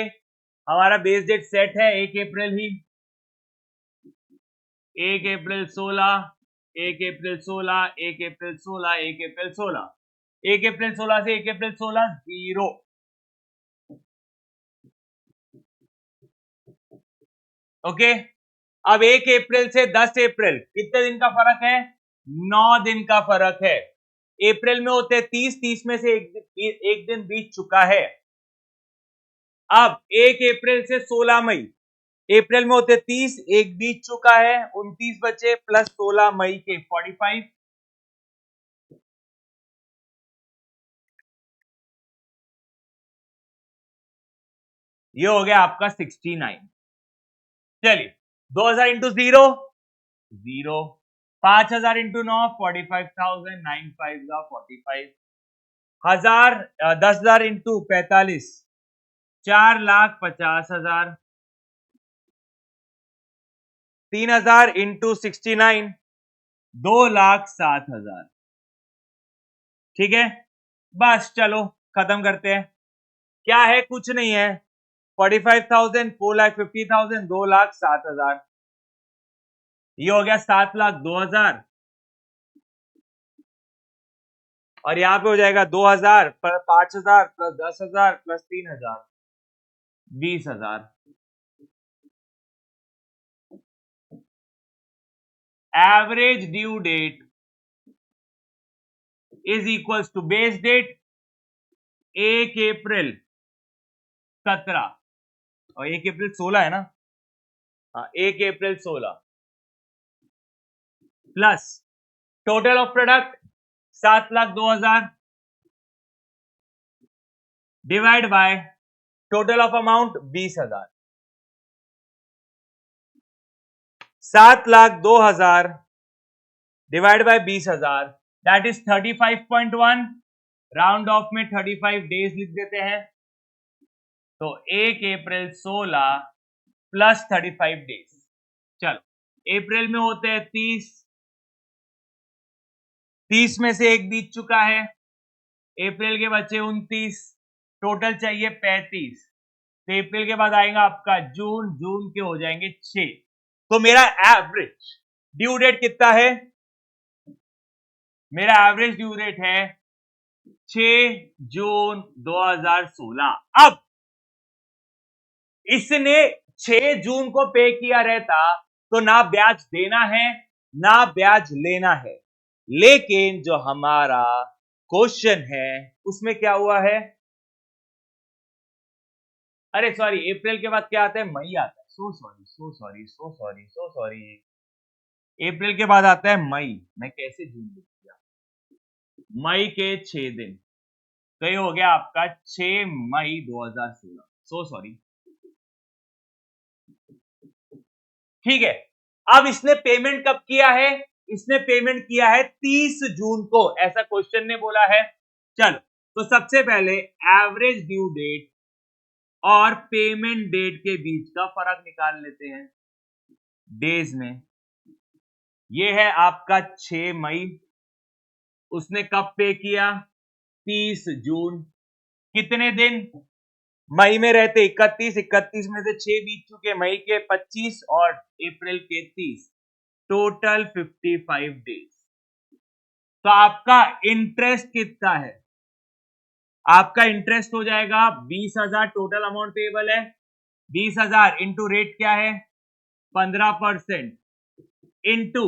हमारा बेस डेट सेट है 1 अप्रैल ही, 1 अप्रैल 16, 1 अप्रैल 16, 1 अप्रैल 16, 1 अप्रैल 16, 1 अप्रैल 16 से 1 अप्रैल 16 0। ओके, अब 1 अप्रैल से 10 अप्रैल कितने दिन का फर्क है, 9 दिन का फर्क है। अप्रैल में होते 30 में से एक दिन बीत चुका है। अब 1 अप्रैल से 16 मई, अप्रैल में होते 30, एक बीत चुका है, 29 बचे प्लस 16 मई के 45, ये हो गया आपका 69। चलिए 2000 इंटू 0 0, 5000 इंटू 9 45,000, 9 5 45, 10,000 इंटू 45 4,50,000, 3,000 इंटू 69 2,07,000। ठीक है, बस चलो खत्म करते हैं। क्या है, कुछ नहीं है, 45,000, 4,50,000, 2,07,000, ये हो गया 7,02,000 और यहां पे हो जाएगा 2,000 plus 5,000 plus 10,000 plus 3,000 20,000। Average due date is equals to base date 1 April 17 और 1 अप्रैल 16 है ना, हाँ 1 अप्रैल 16 plus total of product 7,02,000 divide by total of amount 20,000। 7,02,000 divide by 20,000 that is 35.1, round off में 35 डेज लिख देते हैं, तो 1 अप्रैल 16 प्लस 35 डेज। चलो अप्रैल में होते हैं 30 में से एक बीत चुका है, अप्रैल के बचे 29, टोटल चाहिए 35, तो अप्रैल के बाद आएगा आपका जून, जून के हो जाएंगे 6। तो मेरा एवरेज ड्यू डेट कितना है, मेरा एवरेज ड्यू डेट है 6 जून 2016। अब इसने 6 जून को पे किया रहता तो ना ब्याज देना है ना ब्याज लेना है, लेकिन जो हमारा क्वेश्चन है उसमें क्या हुआ है, अरे सॉरी अप्रैल के बाद क्या आता है, मई आता है, so sorry so sorry so sorry so sorry, अप्रैल के बाद आता है मई, मैं कैसे जून लिख दिया, मई के 6 दिन, तो ये हो गया आपका 6 मई 2016, सो सॉरी। ठीक है, अब इसने पेमेंट कब किया है, इसने पेमेंट किया है 30 जून को, ऐसा क्वेश्चन ने बोला है। चलो तो सबसे पहले एवरेज ड्यू डेट और पेमेंट डेट के बीच का फर्क निकाल लेते हैं डेज में। ये है आपका 6 मई, उसने कब पे किया, 30 जून, कितने दिन, मई में रहते 31, 31 में से 6 बीत चुके, मई के 25 और अप्रैल के 30, टोटल 55 डेज। तो आपका इंटरेस्ट कितना है, आपका इंटरेस्ट हो जाएगा 20,000, टोटल अमाउंट पेबल है 20,000 इंटू रेट क्या है 15% इंटू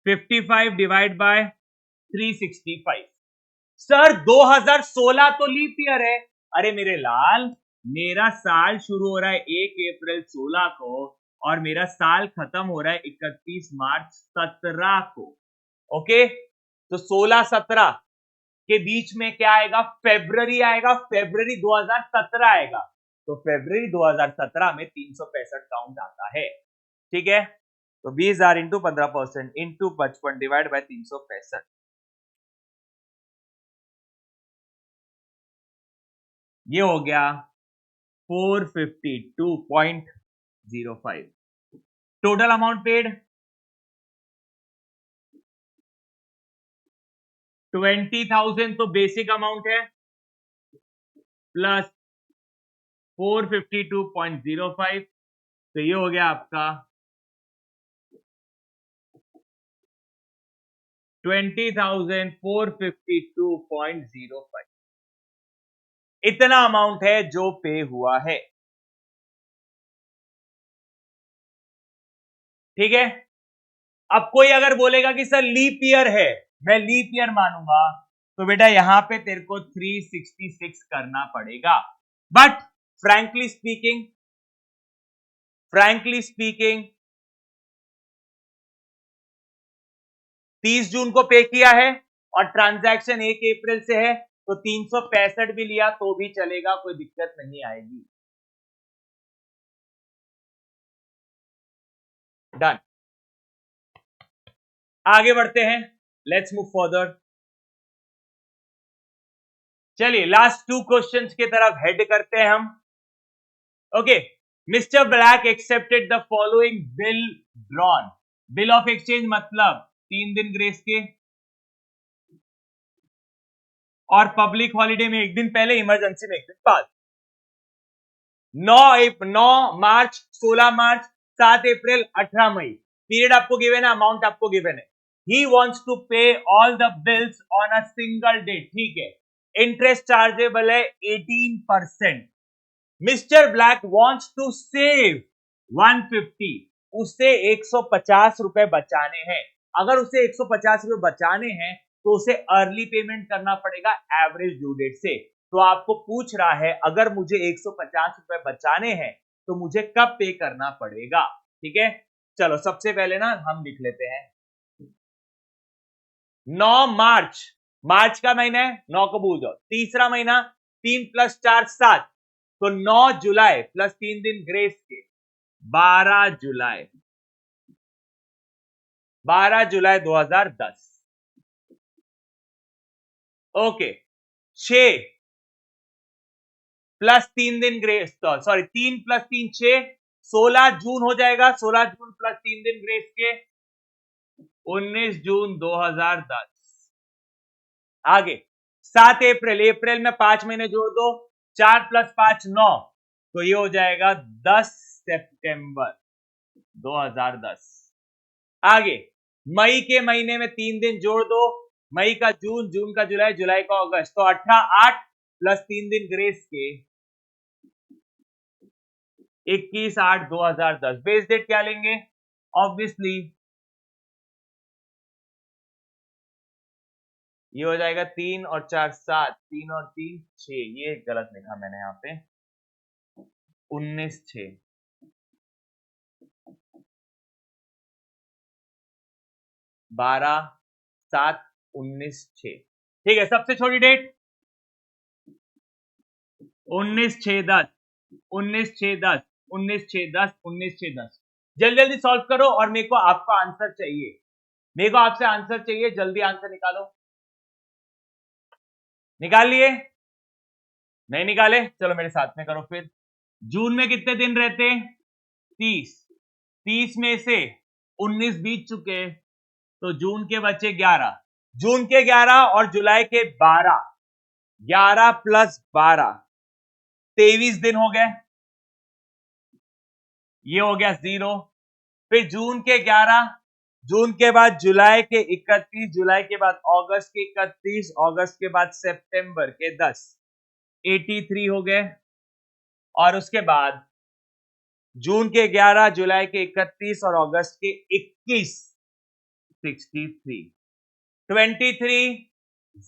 55 डिवाइड बाय 365। सर 2016 तो लीप ईयर है, अरे मेरे लाल मेरा साल शुरू हो रहा है 1 अप्रैल 16 को और मेरा साल खत्म हो रहा है 31 मार्च 17 को। ओके, तो 16-17 के बीच में क्या आएगा? फेब्रुवरी आएगा, फेब्रुवरी 2017 आएगा। तो फेब्रुवरी 2017 में 365 काउंट आता है। ठीक है, तो 20,000 इंटू 15% इंटू 55 डिवाइड बाय 365, ये हो गया 452.05। टोटल अमाउंट पेड 20,000, तो बेसिक अमाउंट है प्लस 452.05, तो ये हो गया आपका 20,452.05। इतना अमाउंट है जो पे हुआ है। ठीक है, अब कोई अगर बोलेगा कि सर लीप ईयर है, मैं लीप ईयर मानूंगा, तो बेटा यहां पे तेरे को 366 करना पड़ेगा। बट फ्रैंकली स्पीकिंग 30 जून को पे किया है और ट्रांजैक्शन 1 अप्रैल से है, तो 365 भी लिया तो भी चलेगा, कोई दिक्कत नहीं आएगी। डन, आगे बढ़ते हैं, लेट्स मूव फर्दर। चलिए लास्ट 2 क्वेश्चंस की तरफ हेड करते हैं हम। Okay, mister black accepted the following bill drawn. Bill of exchange मतलब 3 दिन ग्रेस के, और पब्लिक हॉलिडे में 1 दिन पहले, इमरजेंसी में 1 दिन बाद। 9 मार्च, 16 मार्च, 7 अप्रैल, 18 मई, पीरियड आपको गिवन है, अमाउंट आपको गिवन है। He wants to pay all the bills on a single day. ठीक है, इंटरेस्ट चार्जेबल है 18%। Mister Black wants to save 150, उससे 150 रुपए बचाने हैं। अगर उसे 150 रुपए बचाने हैं तो उसे अर्ली पेमेंट करना पड़ेगा एवरेज ड्यू डेट से। तो आपको पूछ रहा है अगर मुझे 150 रुपए बचाने हैं तो मुझे कब पे करना पड़ेगा। ठीक है, चलो सबसे पहले ना हम लिख लेते हैं 9 मार्च, मार्च का महीना है, 9 को भूल जाओ। तीसरा महीना 3 + 4 7, तो 9 जुलाई प्लस 3 दिन ग्रेस के 12 जुलाई, 12 जुलाई 2010। ओके, 6 प्लस 3 दिन ग्रेस, सॉरी 3 + 3 6, 16 जून हो जाएगा, 16 जून प्लस 3 दिन ग्रेस के 19 जून 2010। आगे 7 अप्रैल, अप्रैल में 5 महीने जोड़ दो, 4 + 5 9, तो ये हो जाएगा 10 सितंबर 2010। आगे मई के महीने में 3 दिन जोड़ दो, मई का जून, जून का जुलाई, जुलाई का अगस्त, तो 8 प्लस 3 दिन ग्रेस के 21/8/2010। बेस डेट क्या लेंगे? ऑब्वियसली ये हो जाएगा 3 और 4 7, 3 और 3 6, ये गलत लिखा मैंने यहाँ पे, 19/6, 12/7/19/6। ठीक है, सबसे छोटी डेट 19/6/10, 19/6/10, 19/6/10, 19/6/10। जल्दी जल्दी सॉल्व करो और मेरे को आपका आंसर चाहिए, मेरे को आपसे आंसर चाहिए, जल्दी आंसर निकालो। निकाल लिए? नहीं निकाले? चलो मेरे साथ में करो फिर। जून में कितने दिन रहते? 30, 30 में से 19 बीत चुके, तो जून के बचे 11, जून के 11 और जुलाई के 12, 11 + 12 23 दिन हो गए, ये हो गया 0। फिर जून के 11, जून के बाद जुलाई के 31, जुलाई के बाद अगस्त के 31, अगस्त के बाद सितंबर के 10, 83 हो गए। और उसके बाद जून के 11, जुलाई के 31 और अगस्त के 21, 63, 23,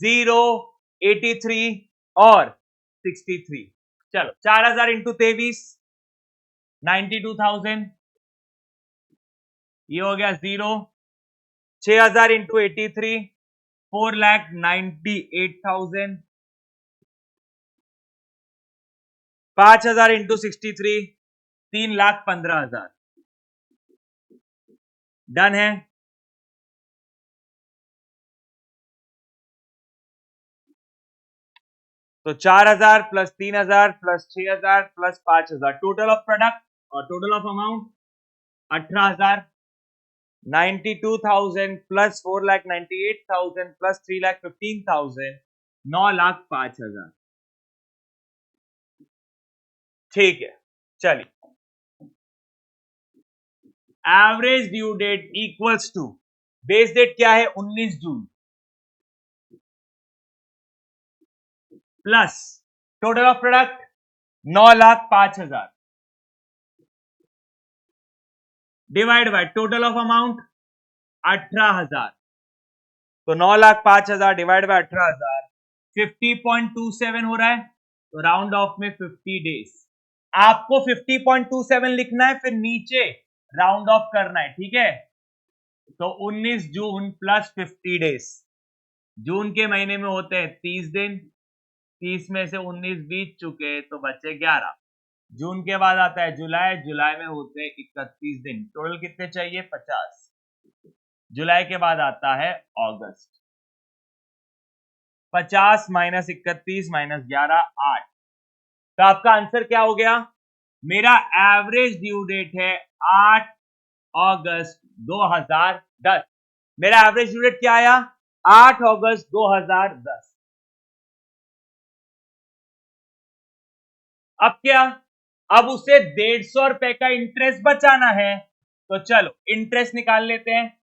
0, 83 और 63। चलो 4000 इंटू 23, 92,000, ये हो गया 0, 6,000 इंटू 83, 4,98,000, 5,000 इंटू 63, 3,15,000। डन है। तो 4,000 plus 3,000 plus 6,000 plus 5,000, total of product और total of amount 18,000, 92,000 plus 4,98,000 plus 3,15,000, 9,05,000। ठीक है, चलिए। Average due date equals to, base date क्या है 19 जून plus total of product 9,05,000 divide by total of amount 18,000। तो 9,05,000 डिवाइड बाय 18,000 50.27 हो रहा है। तो राउंड ऑफ में 50 डेज। आपको 50.27 लिखना है, फिर नीचे राउंड ऑफ करना है, ठीक है। तो 19 जून प्लस 50 डेज, जून के महीने में होते हैं 30 दिन, 30 में से 19 बीत चुके तो बचे 11। जून के बाद आता है जुलाई, जुलाई में होते हैं 31 दिन, टोटल कितने चाहिए 50। जुलाई के बाद आता है अगस्त, 50 माइनस 31 माइनस 11, 8। तो आपका आंसर क्या हो गया, मेरा एवरेज ड्यू डेट है 8 अगस्त 2010। मेरा एवरेज ड्यू डेट क्या आया 8 अगस्त 2010। अब क्या, अब उसे 150 रुपए का इंटरेस्ट बचाना है, तो चलो इंटरेस्ट निकाल लेते हैं।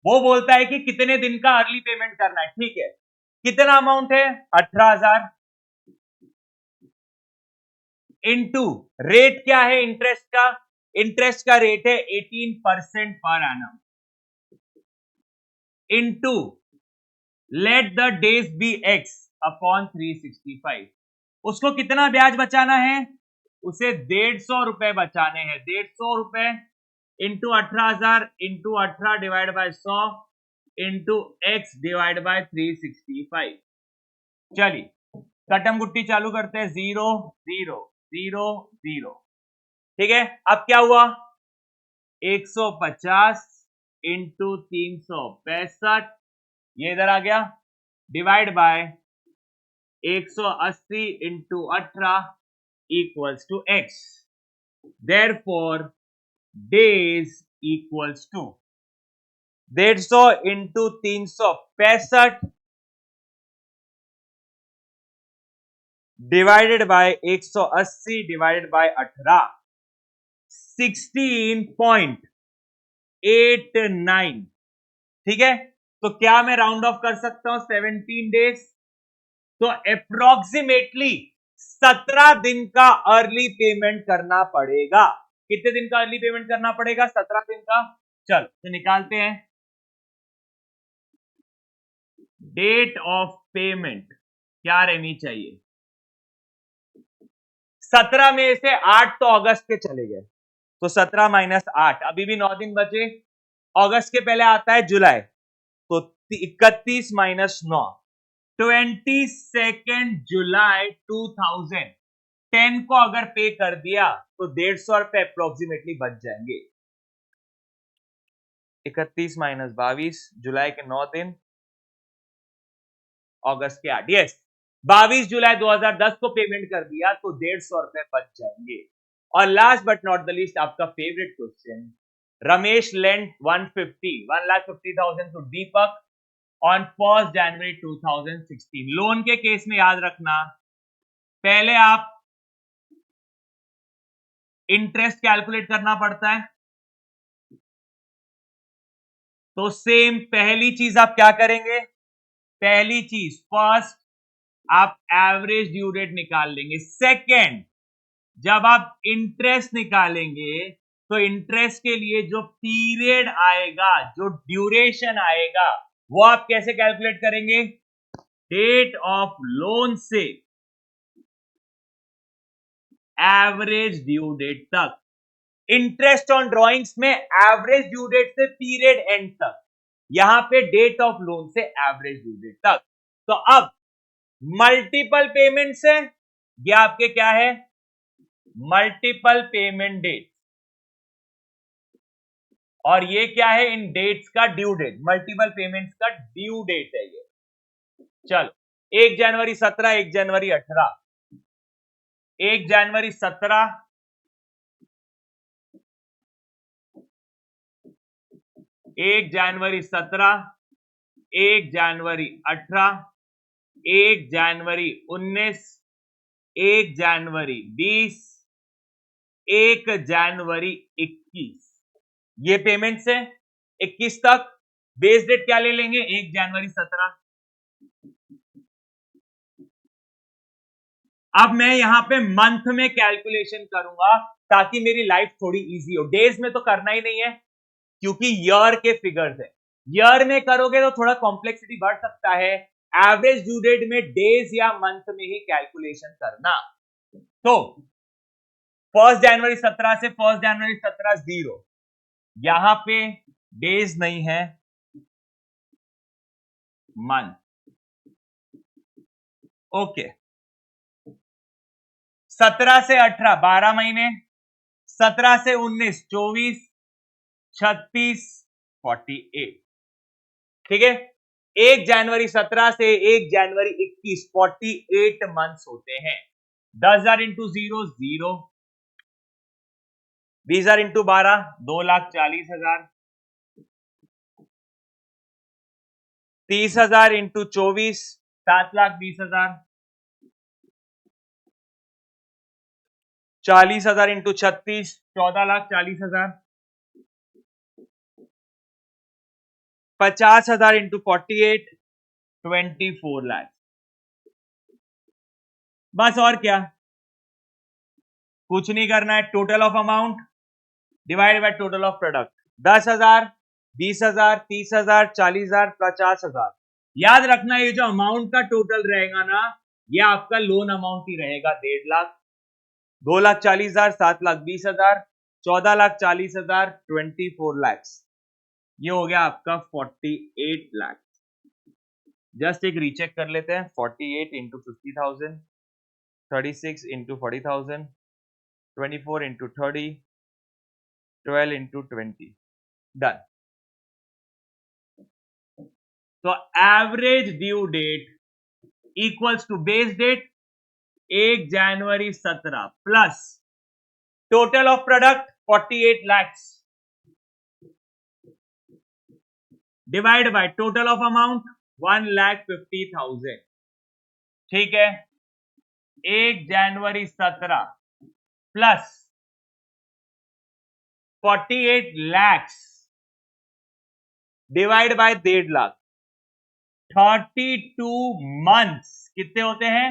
वो बोलता है कि कितने दिन का अर्ली पेमेंट करना है, ठीक है। कितना अमाउंट है 18,000 इनटू रेट क्या है इंटरेस्ट का, इंटरेस्ट का रेट है 18% पर annum, into let the days be X upon 365। उसको कितना ब्याज बचाना है, उसे 150 रुपए बचाने हैं, 150 रुपए into 18,000 into 18 divide by 100 into x divide by 365। चलिए कटम गुट्टी चालू करते हैं, 0 0 0 0। ठीक है, अब क्या हुआ 150 इंटू 365, ये इधर आ गया, divide by 180 into 18 equals to X. Therefore days equals to 150 into 365 divided by 180 divided by 18, 16.89। ठीक है, तो क्या मैं राउंड ऑफ कर सकता हूं 17 डेज, तो अप्रोक्सीमेटली 17 दिन का अर्ली पेमेंट करना पड़ेगा। कितने दिन का अर्ली पेमेंट करना पड़ेगा 17 दिन का। चलो तो निकालते हैं, डेट ऑफ पेमेंट क्या रहनी चाहिए, 17 में से 8 तो अगस्त के चले गए, तो 17 माइनस 8, अभी भी 9 दिन बचे। अगस्त के पहले आता है जुलाई, तो 31 माइनस 9, 22 जुलाई 2010 को अगर पे कर दिया तो 150 रुपए अप्रोक्सीमेटली बच जाएंगे। 31 माइनस 22, जुलाई के 9 दिन, अगस्त के 8, यस 22 जुलाई 2010 को पेमेंट कर दिया तो 150 रुपए बच जाएंगे। और last but not the least आपका favourite question, Ramesh lent 1,50,000 to Deepak on 1 January 2016। Loan के केस में याद रखना, पहले आप इंटरेस्ट कैलकुलेट करना पड़ता है, तो सेम पहली चीज आप क्या करेंगे, पहली चीज फर्स्ट आप एवरेज ड्यू डेट निकाल लेंगे। सेकेंड, जब आप इंटरेस्ट निकालेंगे तो इंटरेस्ट के लिए जो पीरियड आएगा, जो ड्यूरेशन आएगा, वो आप कैसे कैलकुलेट करेंगे, डेट ऑफ लोन से एवरेज ड्यू डेट तक। इंटरेस्ट ऑन ड्रॉइंग्स में एवरेज ड्यू डेट से पीरियड एंड तक, यहां पे डेट ऑफ लोन से एवरेज ड्यू डेट तक। तो अब मल्टीपल पेमेंट्स है, ये आपके क्या है, मल्टीपल पेमेंट डेट, और ये क्या है, इन डेट्स का ड्यू डेट, मल्टीपल पेमेंट्स का ड्यू डेट है ये। चलो 1 जनवरी 17, 1 जनवरी 18, 1 जनवरी 17, 1 जनवरी 17, 1 जनवरी 18, 1 जनवरी 19, 1 जनवरी 20, 1 जनवरी 21, ये पेमेंट्स है 21 तक। बेस डेट क्या ले लेंगे, 1 जनवरी 17। अब मैं यहां पे मंथ में कैलकुलेशन करूंगा ताकि मेरी लाइफ थोड़ी इजी हो, डेज में तो करना ही नहीं है क्योंकि ईयर के फिगर्स है, ईयर में करोगे तो थोड़ा कॉम्प्लेक्सिटी बढ़ सकता है, एवरेज ड्यू डेट में डेज या मंथ में ही कैलकुलेशन करना। तो 1 जनवरी 17 से 1 जनवरी 17 0, यहां पे डेज नहीं है, मंथ। ओके 17 से 18 12 महीने, 17 से 19 24, 36, 48, ठीक है। 1 जनवरी 17 से 1 जनवरी 21 48 मंथ्स होते हैं। 10,000 into 0 0, 20,000 into 12 2,40,000, 30,000 into 24 7,20,000, 40,000 into 36 14,40,000, 50,000 into 48 24 lakh. बस और क्या, कुछ नहीं करना है, total of amount divide by total of product. 10,000 20,000 30,000 40,000 50,000। याद रखना ये जो अमाउंट का टोटल रहेगा ना, ये आपका लोन अमाउंट ही रहेगा, 1.5 लाख, 2,40,000 7,20,000 14,40,000 24 लाख, ये हो गया आपका 48 लाख। जस्ट एक रीचेक कर लेते हैं, 48 into 50,000, 36 into 40,000, 24 into 30, 12 into 20, done. तो average due date equals to base date 1 January 17 plus total of product 48 lakh divide by total of amount 1,50,000, ठीक है। 1 January 17 plus 48 lakh divide by 1.5 lakh, 32 months कितने होते हैं,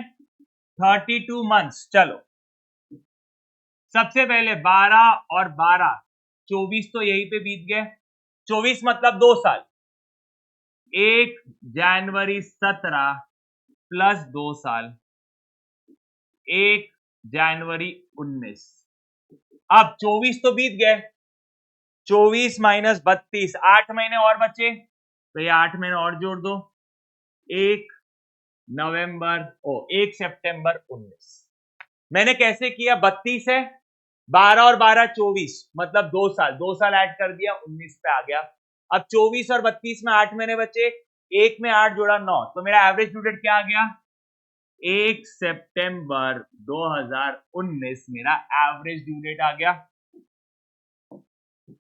32 मंथ्स। चलो सबसे पहले 12 और 12 24 तो यहीं पे बीत गए, 24 मतलब 2 साल। 1 जनवरी 17 प्लस 2 साल 1 जनवरी 19। अब 24 तो बीत गए, 24 माइनस 32 8 महीने और बचे, तो ये 8 महीने और जोड़ दो, 1 नवंबर 1 सितंबर 19। मैंने कैसे किया, 32 है, 12 और 12 24 मतलब 2 साल, 2 साल ऐड कर दिया 19 पे आ गया। अब 24 और 32 में 8 महीने बचे, 1 में 8 जोड़ा 9, तो मेरा एवरेज ड्यू डेट क्या आ गया, 1 सितंबर 2019 मेरा एवरेज ड्यू डेट आ गया।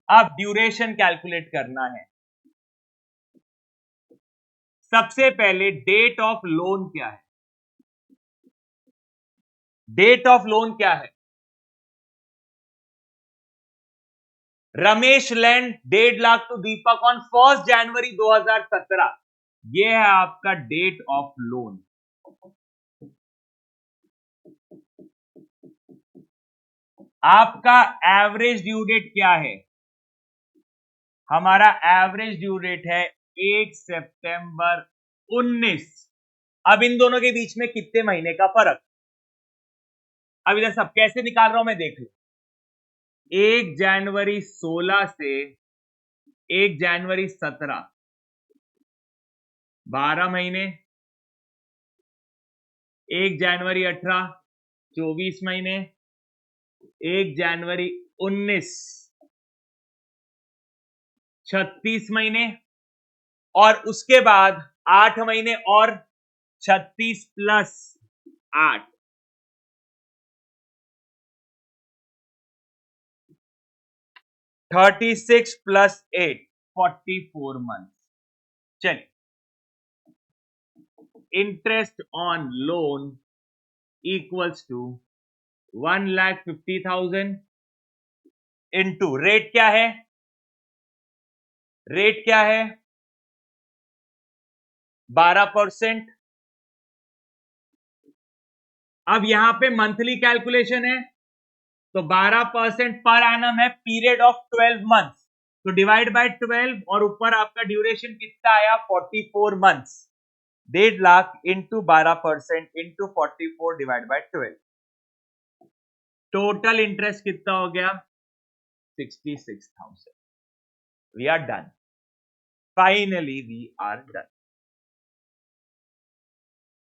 अब ड्यूरेशन कैलकुलेट करना है। सबसे पहले डेट ऑफ लोन क्या है, डेट ऑफ लोन क्या है, Ramesh lend 1.5 lakh to Deepak on 1 January 2017, ये है आपका डेट ऑफ लोन। आपका एवरेज ड्यू डेट क्या है, हमारा एवरेज ड्यू डेट है 1 सितंबर 19। अब इन दोनों के बीच में कितने महीने का फर्क, अब इधर सब कैसे निकाल रहा हूं मैं, देख लो। 1 जनवरी 16 से 1 जनवरी 17, 12 महीने। 1 जनवरी 18, 24 महीने। 1 जनवरी 19, 36 महीने। और उसके बाद 8 महीने और 36 प्लस 8, 36 प्लस 8, 44 मंथ। चलिए, interest on loan equals to 1,50,000 into rate क्या है? रेट क्या है? 12%। अब यहां पे मंथली कैलकुलेशन है, तो 12% पर एनम है, पीरियड ऑफ 12 मंथ्स, तो डिवाइड बाय 12 और ऊपर आपका ड्यूरेशन कितना आया? 44 months. 1.5 lakh into 12% into 44 divide by 12, total interest कितना हो गया? 66,000। We are done, finally we are done.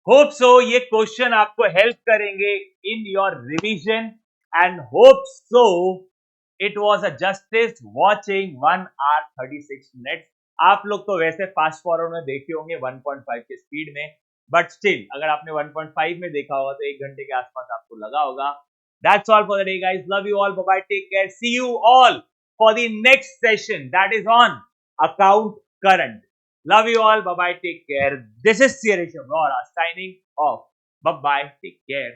Hope so ये क्वेश्चन आपको हेल्प करेंगे in your revision, and hope so it was a justice watching 1 hour 36 minutes। आप लोग तो वैसे फास्ट फॉरवर्ड में देखे होंगे 1.5 के स्पीड में, बट स्टिल अगर आपने 1.5 में देखा होगा तो 1 घंटे के आसपास आपको लगा होगा। That's all for the day, guys. Love you all. Bye bye. Take care. See you all for the next session that is on account current. Love you all. Bye bye. Take care. This is Sirish Aurora signing off. Bye bye. Take care.